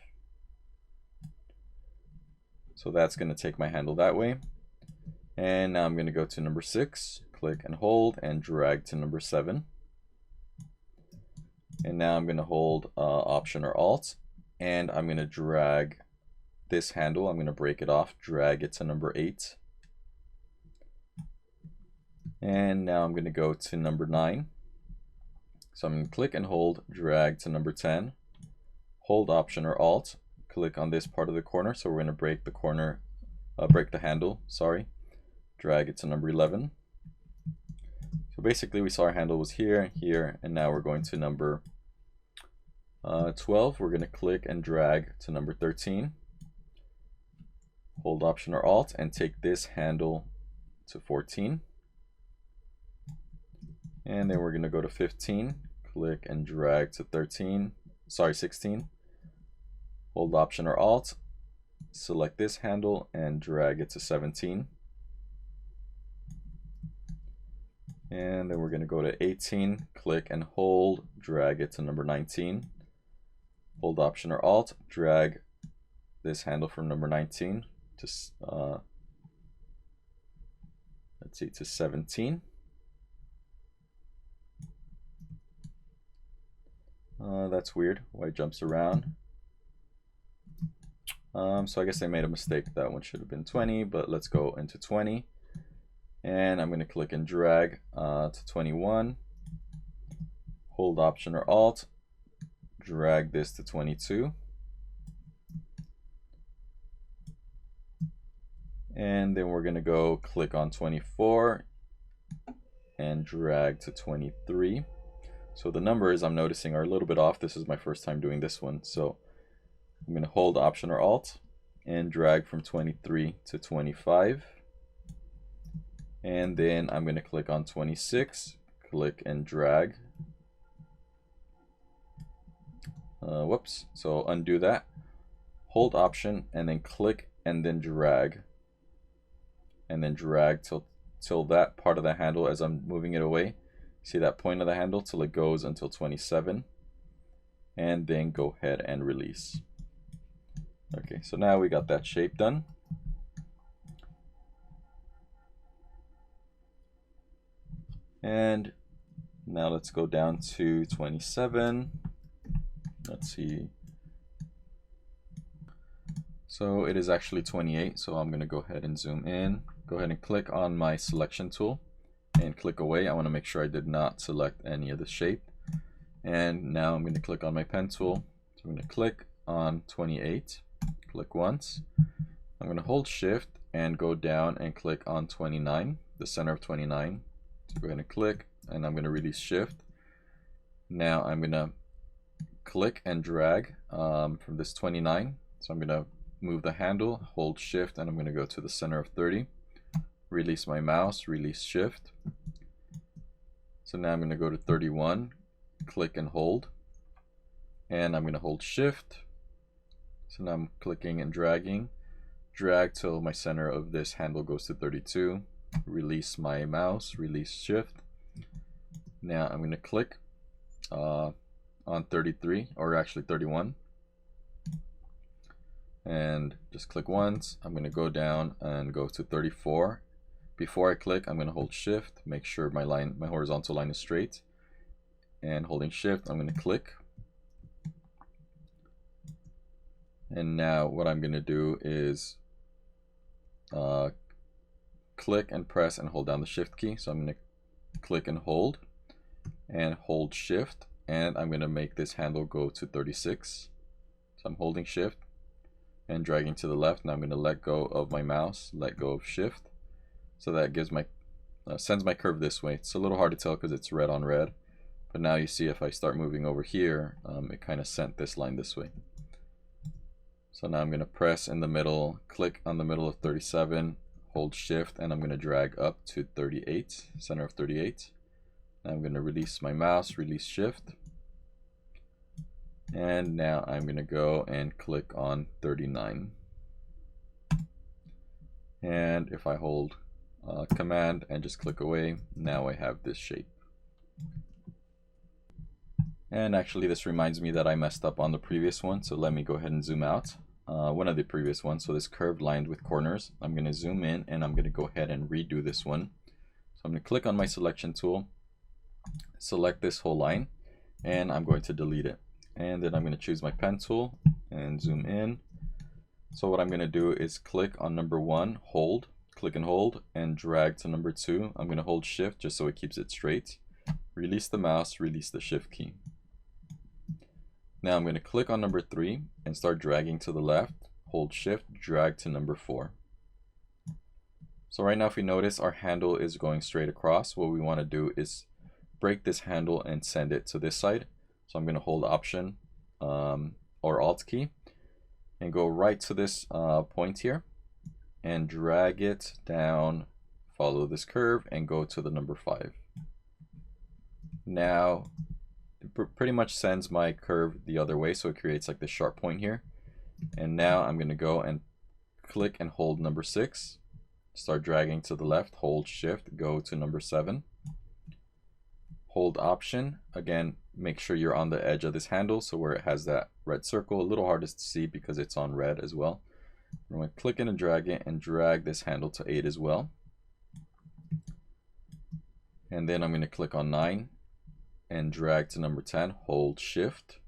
So that's going to take my handle that way. And now I'm going to go to number 6, click and hold and drag to number 7. And now I'm going to hold Option or Alt and I'm going to drag this handle, I'm going to break it off, drag it to number 8. And now I'm going to go to number 9. So I'm going to click and hold, drag to number 10, hold Option or Alt, click on this part of the corner. So we're going to break the corner, break the handle, sorry, drag it to number 11. So basically we saw our handle was here, here, and now we're going to number 12. We're going to click and drag to number 13. Hold Option or Alt and take this handle to 14. And then we're going to go to 15, click and drag to 16. Hold Option or Alt, select this handle and drag it to 17. And then we're going to go to 18, click and hold, drag it to number 19. Hold Option or Alt, drag this handle from number 19 to let's see, to 17. That's weird why it jumps around. So I guess I made a mistake. That one should have been 20, but let's go into 20. And I'm going to click and drag to 21. Hold Option or Alt, drag this to 22. And then we're going to go click on 24 and drag to 23. So the numbers I'm noticing are a little bit off. This is my first time doing this one. So I'm going to hold Option or Alt and drag from 23 to 25. And then I'm going to click on 26, click and drag. Whoops. So undo that. Hold Option and then click and then drag. And then drag till that part of the handle as I'm moving it away. See that point of the handle till it goes until 27. And then go ahead and release. Okay, so now we got that shape done. And now let's go down to 27. Let's see. So it is actually 28. So I'm going to go ahead and zoom in. Go ahead and click on my selection tool and click away. I want to make sure I did not select any of the shape. And now I'm going to click on my pen tool. So I'm going to click on 28. Click once. I'm going to hold Shift and go down and click on 29, the center of 29. So go ahead and click, and I'm going to release Shift. Now I'm going to click and drag from this 29. So I'm going to move the handle, hold Shift, and I'm going to go to the center of 30. Release my mouse, release Shift. So now I'm going to go to 31, click and hold. And I'm going to hold Shift. So now I'm clicking and dragging. Drag till my center of this handle goes to 32. Release my mouse, release Shift. Now I'm going to click on 33, or actually 31. And just click once. I'm going to go down and go to 34. Before I click, I'm going to hold Shift, make sure my horizontal line is straight. And holding Shift, I'm going to click And now what I'm going to do is click and press and hold down the shift key. So I'm going to click and hold shift, and I'm going to make this handle go to 36. So I'm holding shift and dragging to the left. Now I'm going to let go of my mouse, let go of shift. So that gives my sends my curve this way. It's a little hard to tell because it's red on red, but now you see if I start moving over here, it kind of sent this line this way. So now I'm going to press in the middle, click on the middle of 37, hold shift, and I'm going to drag up to 38, center of 38. Now I'm going to release my mouse, release shift, and now I'm going to go and click on 39. And if I hold command and just click away, now I have this shape. And actually this reminds me that I messed up on the previous one, so let me go ahead and zoom out. One of the previous ones, so this curved line with corners, I'm going to zoom in and I'm going to go ahead and redo this one. So I'm going to click on my selection tool, select this whole line, and I'm going to delete it. And then I'm going to choose my pen tool and zoom in. So what I'm going to do is click on number 1, hold, click and hold, and drag to number 2. I'm going to hold shift just so it keeps it straight. Release the mouse, release the shift key. Now I'm going to click on number 3 and start dragging to the left, hold shift, drag to number 4. So right now if we notice our handle is going straight across, what we want to do is break this handle and send it to this side. So I'm going to hold option or alt key and go right to this point here and drag it down, follow this curve and go to the number 5. Now it pretty much sends my curve the other way, so it creates like this sharp point here. And now I'm going to go and click and hold number 6, start dragging to the left, hold shift, go to number 7, hold option, again make sure you're on the edge of this handle, so where it has that red circle, a little hard to see because it's on red as well. I'm going to click in and drag it and drag this handle to 8 as well. And then I'm going to click on 9 and drag to number 10, hold shift,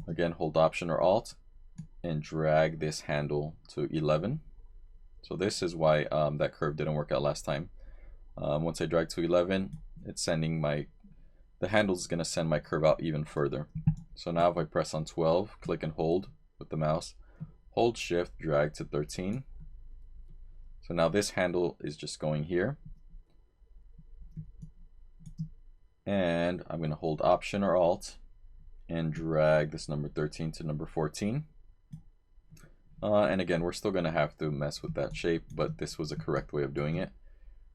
again hold option or alt and drag this handle to 11. So this is why that curve didn't work out last time. Once I drag to 11, it's sending the handle is going to send my curve out even further. So now if I press on 12, click and hold with the mouse, hold shift, drag to 13. So now this handle is just going here. And I'm going to hold option or alt and drag this number 13 to number 14. And again, we're still going to have to mess with that shape, but this was a correct way of doing it.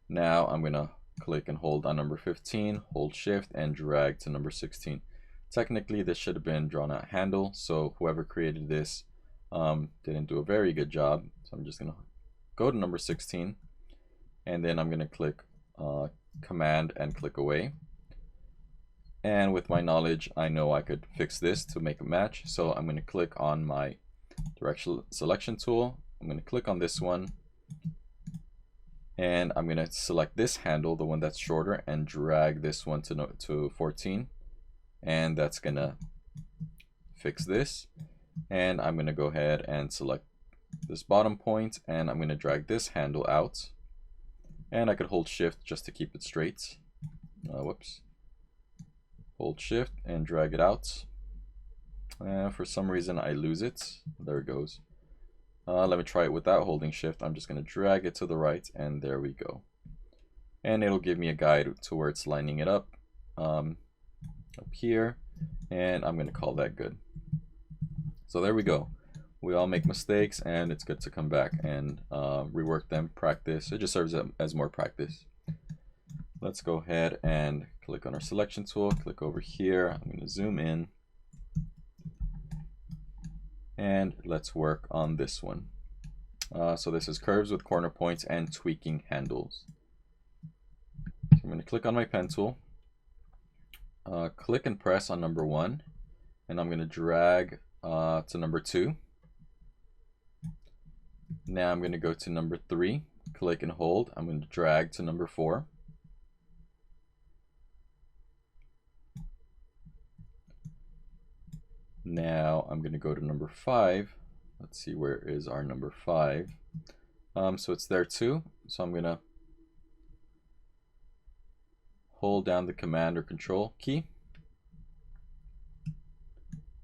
Now I'm going to click and hold on number 15, hold shift and drag to number 16. Technically this should have been drawn out handle, so whoever created this didn't do a very good job. So I'm just going to go to number 16 and then I'm going to click command and click away. And with my knowledge, I know I could fix this to make a match. So I'm going to click on my direction selection tool. I'm going to click on this one and I'm going to select this handle, the one that's shorter, and drag this one to 14. And that's going to fix this. And I'm going to go ahead and select this bottom point and I'm going to drag this handle out. And I could hold shift just to keep it straight. Whoops. Hold shift and drag it out. For some reason I lose it. There it goes. Let me try it without holding shift. I'm just going to drag it to the right and there we go. And it'll give me a guide to where it's lining it up here. And I'm going to call that good. So there we go. We all make mistakes and it's good to come back and rework them, practice. It just serves as more practice. Let's go ahead and click on our selection tool, click over here. I'm going to zoom in and let's work on this one. So this is curves with corner points and tweaking handles. So I'm going to click on my pen tool, click and press on number 1, and I'm going to drag to number 2. Now I'm going to go to number 3, click and hold. I'm going to drag to number 4. now I'm going to go to number 5. Let's see, where is our number 5? So it's there too. So I'm going to hold down the Command or Control key.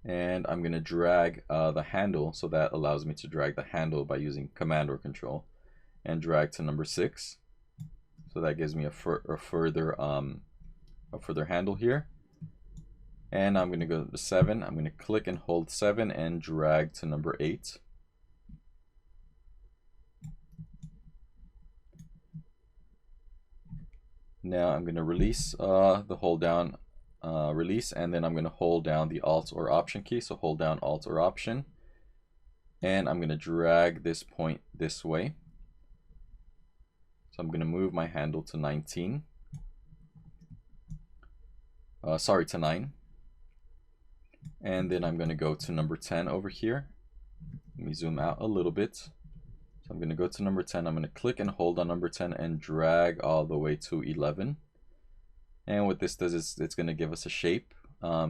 And I'm going to drag the handle, so that allows me to drag the handle by using Command or Control, and drag to number 6. So that gives me a further handle here. And I'm going to go to 7. I'm going to click and hold 7 and drag to number 8. Now I'm going to release the hold down release, and then I'm going to hold down the Alt or Option key. So hold down Alt or Option, and I'm going to drag this point this way. So I'm going to move my handle to 19. To 9. And then I'm going to go to number 10 over here. Let me zoom out a little bit. So I'm going to go to number 10. I'm going to click and hold on number 10 and drag all the way to 11. And what this does is it's going to give us a shape.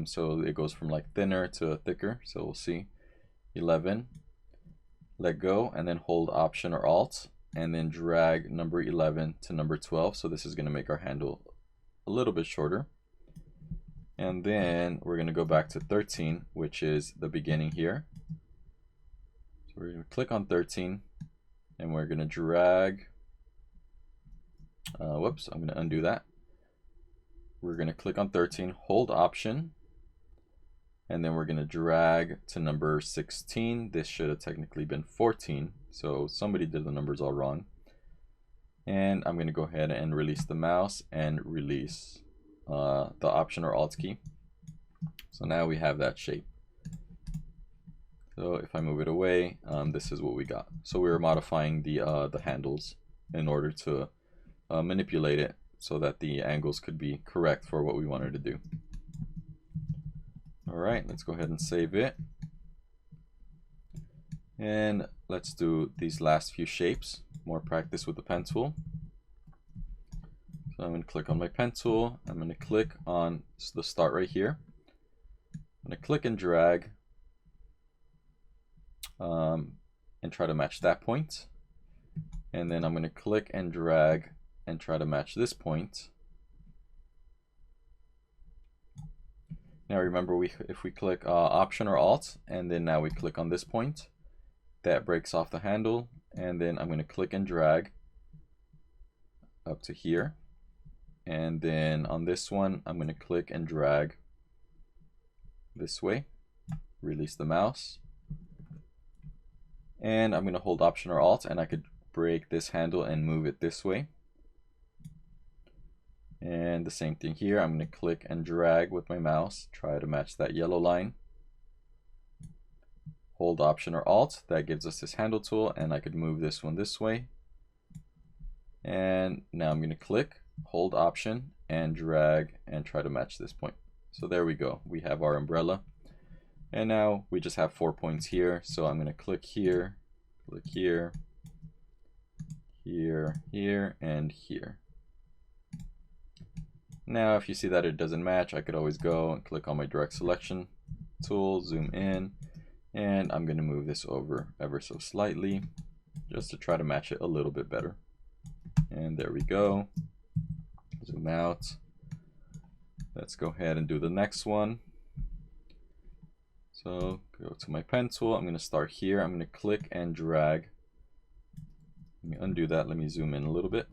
So it goes from like thinner to thicker. So we'll see 11. Let go and then hold Option or Alt and then drag number 11 to number 12. So this is going to make our handle a little bit shorter. And then we're going to go back to 13, which is the beginning here. So we're going to click on 13 and we're going to drag. Whoops, I'm going to undo that. We're going to click on 13, hold Option, and then we're going to drag to number 16. This should have technically been 14, so somebody did the numbers all wrong. And I'm going to go ahead and release the mouse and release the Option or Alt key. So now we have that shape. So if I move it away, this is what we got. So we were modifying the handles in order to manipulate it so that the angles could be correct for what we wanted to do. All right, let's go ahead and save it. And let's do these last few shapes. More practice with the pen tool. So I'm going to click on my pen tool. I'm going to click on the start right here. I'm going to click and drag and try to match that point. And then I'm going to click and drag and try to match this point. Now remember, if we click Option or Alt, and then now we click on this point, that breaks off the handle. And then I'm going to click and drag up to here. And then on this one, I'm going to click and drag this way, release the mouse. And I'm going to hold Option or Alt, and I could break this handle and move it this way. And the same thing here, I'm going to click and drag with my mouse, try to match that yellow line. Hold Option or Alt, that gives us this handle tool, and I could move this one this way. And now I'm going to click, hold Option, and drag and try to match this point. So there we go, we have our umbrella. And now we just have 4 points here, so I'm going to click here, here, here, and here. Now if you see that it doesn't match, I could always go and click on my direct selection tool, zoom in, and I'm going to move this over ever so slightly just to try to match it a little bit better. And there we go. Zoom out. Let's go ahead and do the next one. So go to my pen tool. I'm going to start here. I'm going to click and drag. Let me undo that. Let me zoom in a little bit.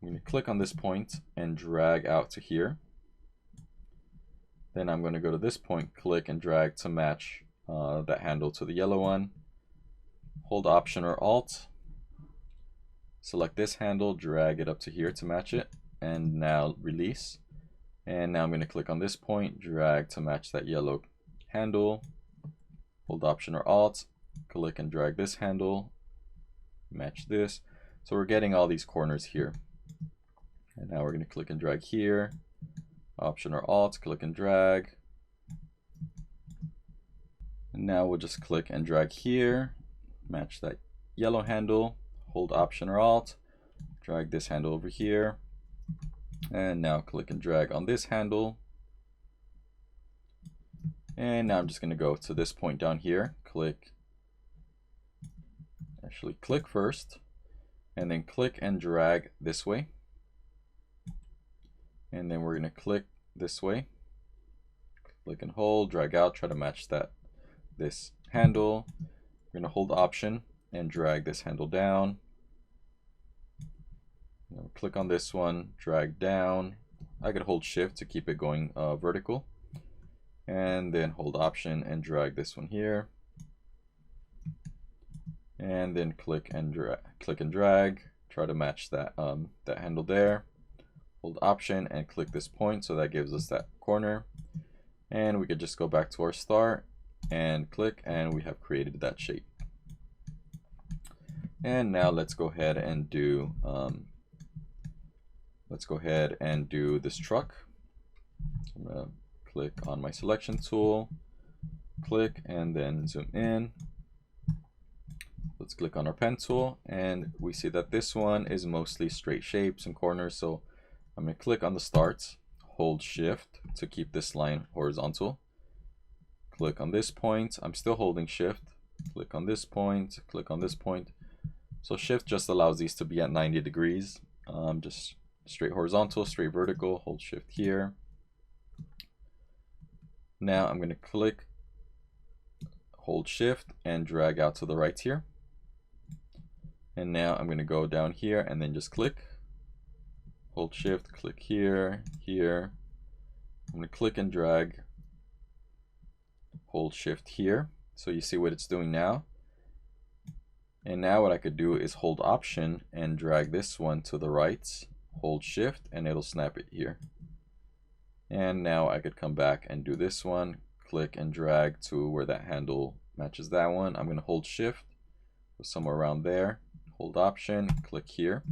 I'm going to click on this point and drag out to here. Then I'm going to go to this point, click and drag to match that handle to the yellow one. Hold Option or Alt. Select this handle, drag it up to here to match it, and now release. And now I'm going to click on this point, drag to match that yellow handle. Hold Option or Alt, click and drag this handle, match this. So we're getting all these corners here. And now we're going to click and drag here, Option or Alt, click and drag. And now we'll just click and drag here, match that yellow handle, hold Option or Alt, drag this handle over here, and now click and drag on this handle, And now I'm just going to go to this point down here, click first, and then click and drag this way. And then we're going to click this way, click and hold, drag out, try to match this handle. We're going to hold Option and drag this handle down. Click on this one, drag down. I could hold Shift to keep it going vertical, and then hold Option and drag this one here, and then click and drag, try to match that that handle there. Hold Option and click this point, so that gives us that corner, and we could just go back to our start and click, and we have created that shape. And now let's go ahead and do this truck. I'm gonna click on my selection tool, click, and then zoom in. Let's click on our pen tool, and we see that this one is mostly straight shapes and corners. So I'm gonna click on the start, hold Shift to keep this line horizontal. Click on this point. I'm still holding Shift. Click on this point. Click on this point. So Shift just allows these to be at 90 degrees. Just straight horizontal, straight vertical, hold Shift here. Now I'm going to click, hold Shift, and drag out to the right here. And now I'm going to go down here and then just click, hold Shift, click here, here. I'm going to click and drag, hold Shift here. So you see what it's doing now. And now what I could do is hold Option and drag this one to the right, hold Shift, and it'll snap it here. And now I could come back and do this one, click and drag to where that handle matches that one. I'm going to hold Shift, go somewhere around there, hold Option, click here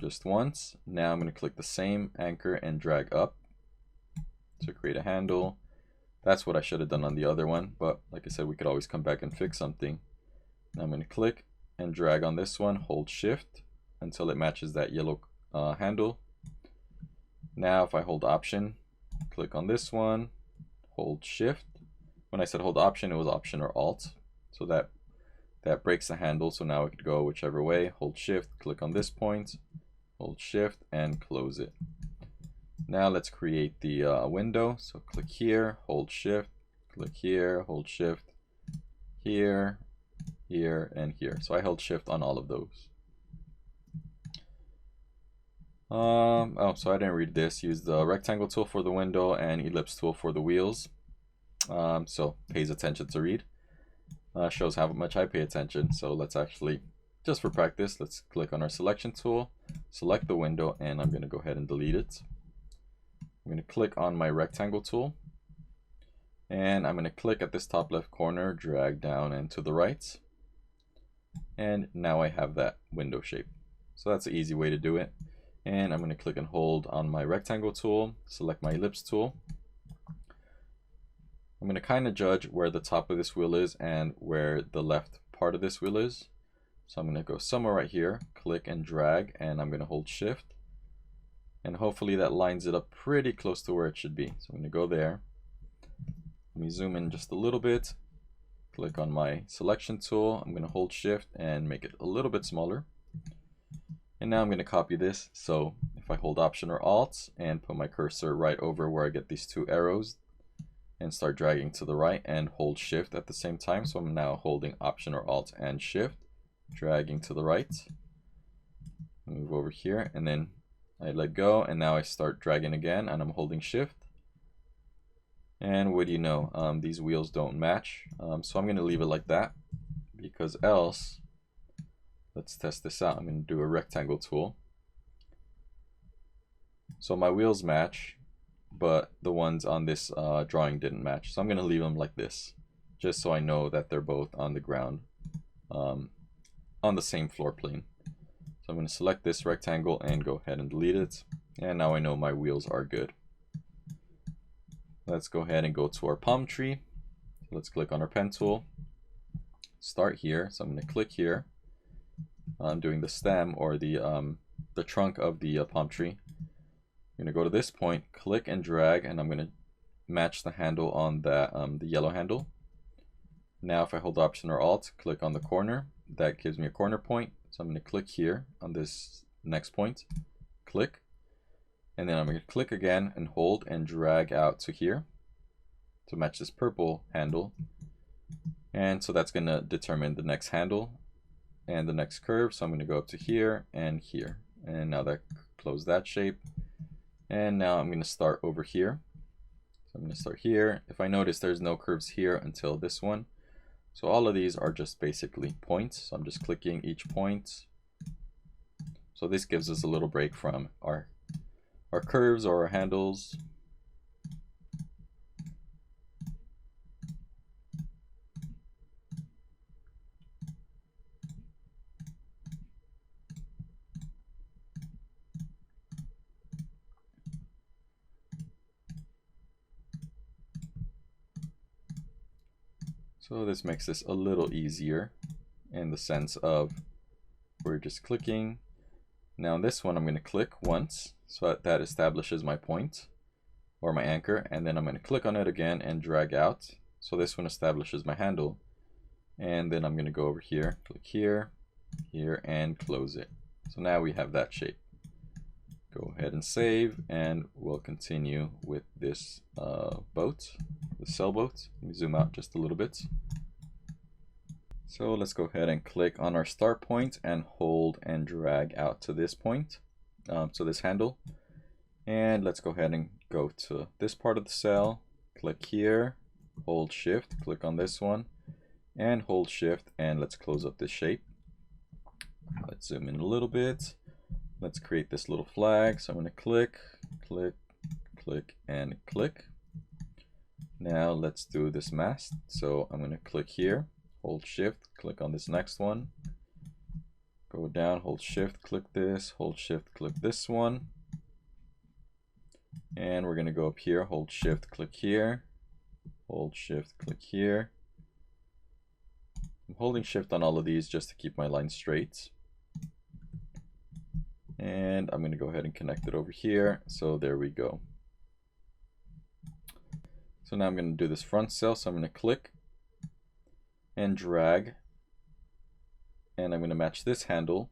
just once. Now I'm going to click the same anchor and drag up to create a handle. That's what I should have done on the other one, but like I said, we could always come back and fix something. Now I'm going to click and drag on this one, hold Shift until it matches that yellow handle. Now if I hold Option, click on this one, hold Shift. When I said hold Option, it was Option or Alt, so that breaks the handle. So now I could go whichever way, hold Shift, click on this point, hold Shift, and close it. Now let's create the window. So click here, hold Shift, click here, hold Shift, here, here, and here. So I held Shift on all of those. Oh, so I didn't read this. Use the rectangle tool for the window and ellipse tool for the wheels. So pays attention to read. Shows how much I pay attention. So let's actually, just for practice, let's click on our selection tool, select the window, and I'm going to go ahead and delete it. I'm going to click on my rectangle tool, and I'm going to click at this top left corner, drag down and to the right, and now I have that window shape. So that's an easy way to do it. And I'm going to click and hold on my rectangle tool, select my ellipse tool. I'm going to kind of judge where the top of this wheel is and where the left part of this wheel is. So I'm going to go somewhere right here, click and drag, and I'm going to hold Shift. And hopefully that lines it up pretty close to where it should be. So I'm going to go there. Let me zoom in just a little bit. Click on my selection tool. I'm going to hold Shift and make it a little bit smaller. And now I'm going to copy this. So if I hold Option or Alt and put my cursor right over where I get these two arrows and start dragging to the right and hold Shift at the same time. So I'm now holding Option or Alt and Shift, dragging to the right. Move over here and then I let go, and now I start dragging again and I'm holding Shift. And what do you know, these wheels don't match. So I'm going to leave it like that, because else, let's test this out. I'm going to do a rectangle tool. So my wheels match, but the ones on this drawing didn't match. So I'm going to leave them like this, just so I know that they're both on the ground, on the same floor plane. So I'm going to select this rectangle and go ahead and delete it. And now I know my wheels are good. Let's go ahead and go to our palm tree. Let's click on our pen tool. Start here. So I'm going to click here. I'm doing the stem or the trunk of the palm tree. I'm going to go to this point, click and drag, and I'm going to match the handle on that the yellow handle. Now if I hold Option or Alt, click on the corner, that gives me a corner point. So I'm going to click here on this next point, click, and then I'm going to click again and hold and drag out to here to match this purple handle. And so that's going to determine the next handle and the next curve. So I'm going to go up to here and here. And now that close that shape. And now I'm going to start over here. So I'm going to start here. If I notice there's no curves here until this one. So all of these are just basically points. So I'm just clicking each point. So this gives us a little break from our curves or our handles. So this makes this a little easier in the sense of we're just clicking. Now this one I'm going to click once, so that establishes my point or my anchor, and then I'm going to click on it again and drag out. So this one establishes my handle, and then I'm going to go over here, click here, here, and close it. So now we have that shape. Go ahead and save, and we'll continue with this boat, the sailboat. Let me zoom out just a little bit. So let's go ahead and click on our start point and hold and drag out to this point, to this handle. And let's go ahead and go to this part of the sail, click here, hold shift, click on this one, and hold shift, and let's close up this shape. Let's zoom in a little bit. Let's create this little flag. So I'm going to click, click, click, and click. Now let's do this mast. So I'm going to click here, hold shift, click on this next one, go down, hold shift, click this, hold shift, click this one, and we're going to go up here, hold shift, click here, hold shift, click here. I'm holding shift on all of these just to keep my line straight. And I'm going to go ahead and connect it over here. So there we go. So now I'm going to do this front sail. So I'm going to click and drag, and I'm going to match this handle.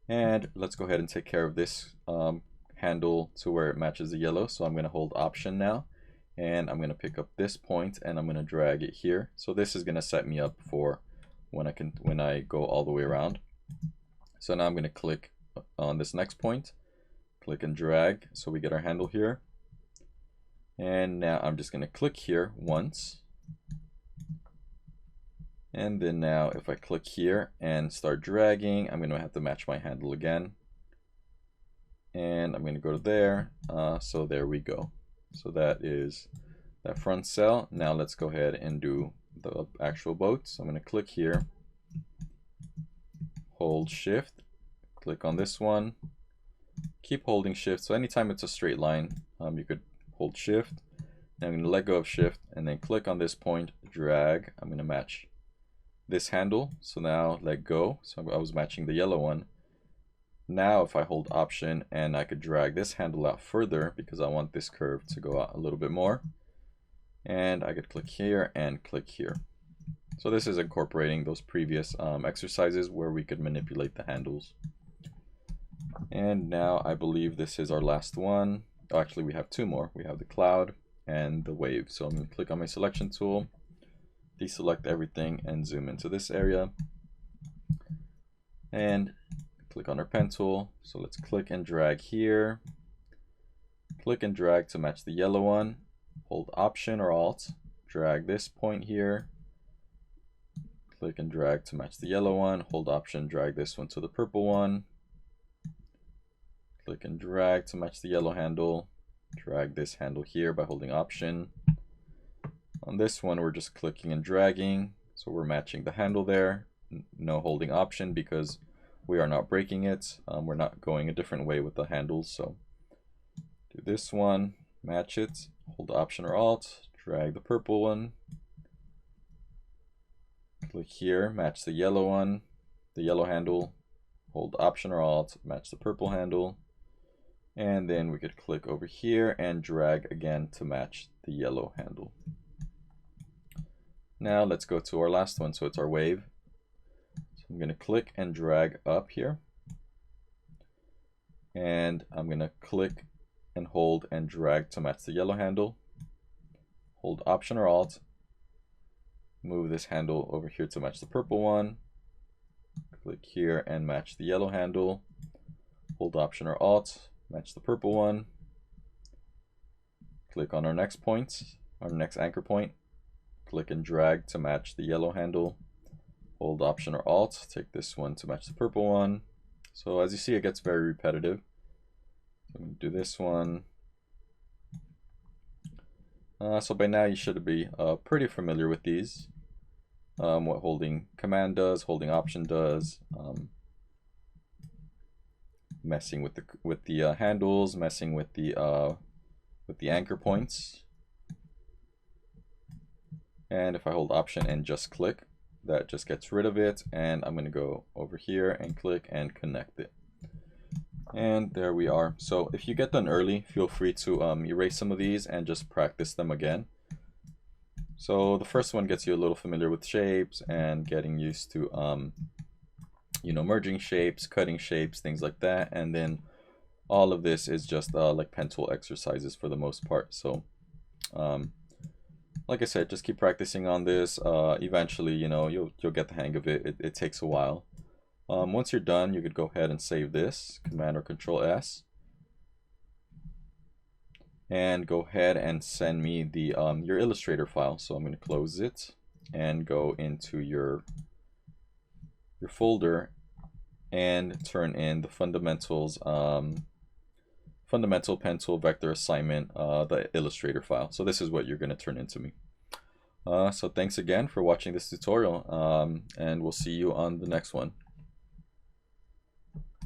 And let's go ahead and take care of this handle to where it matches the yellow. So I'm going to hold Option now, and I'm going to pick up this point and I'm going to drag it here. So this is going to set me up for when I go all the way around. So now I'm going to click on this next point, click and drag, so we get our handle here. And now I'm just going to click here once, and then now if I click here and start dragging, I'm going to have to match my handle again, and I'm going to go to there. So there we go. So that is that front sail. Now let's go ahead and do the actual boat. So I'm going to click here, hold shift, click on this one, keep holding shift. So anytime it's a straight line, you could hold shift. Now I'm going to let go of shift and then click on this point, drag. I'm going to match this handle. So now let go. So I was matching the yellow one. Now if I hold Option, and I could drag this handle out further because I want this curve to go out a little bit more. And I could click here and click here. So this is incorporating those previous exercises where we could manipulate the handles. And now I believe this is our last one. Oh, actually, we have two more. We have the cloud and the wave. So I'm going to click on my selection tool, deselect everything, and zoom into this area. And click on our pen tool. So let's click and drag here. Click and drag to match the yellow one. Hold Option or Alt. Drag this point here. Click and drag to match the yellow one. Hold Option, drag this one to the purple one. Click and drag to match the yellow handle. Drag this handle here by holding Option. On this one, we're just clicking and dragging. So we're matching the handle there. No holding Option because we are not breaking it. We're not going a different way with the handles. So do this one, match it, hold Option or Alt, drag the purple one. Click here, match the yellow one, the yellow handle, hold Option or Alt, match the purple handle, And then we could click over here and drag again to match the yellow handle. Now let's go to our last one. So it's our wave. So I'm going to click and drag up here. And I'm going to click and hold and drag to match the yellow handle. Hold Option or Alt. Move this handle over here to match the purple one. Click here and match the yellow handle. Hold Option or Alt. Match the purple one. Click on our next point, our next anchor point. Click and drag to match the yellow handle. Hold Option or Alt. Take this one to match the purple one. So as you see, it gets very repetitive. So I'm going to do this one. So by now you should be pretty familiar with these. What holding Command does, holding Option does, messing with the handles, messing with the anchor points. And if I hold Option and just click, that just gets rid of it. And I'm going to go over here and click and connect it. And there we are. So if you get done early, feel free to erase some of these and just practice them again. So the first one gets you a little familiar with shapes and getting used to merging shapes, cutting shapes, things like that. And then all of this is just like pen tool exercises for the most part. So like I said, just keep practicing on this. Eventually, you'll get the hang of it. It takes a while. Once you're done, you could go ahead and save this, Command or Control S, and go ahead and send me the your Illustrator file. So I'm going to close it and go into your folder and turn in the fundamentals fundamental pen tool vector assignment, the Illustrator file. So this is what you're going to turn into me. So thanks again for watching this tutorial, and we'll see you on the next one.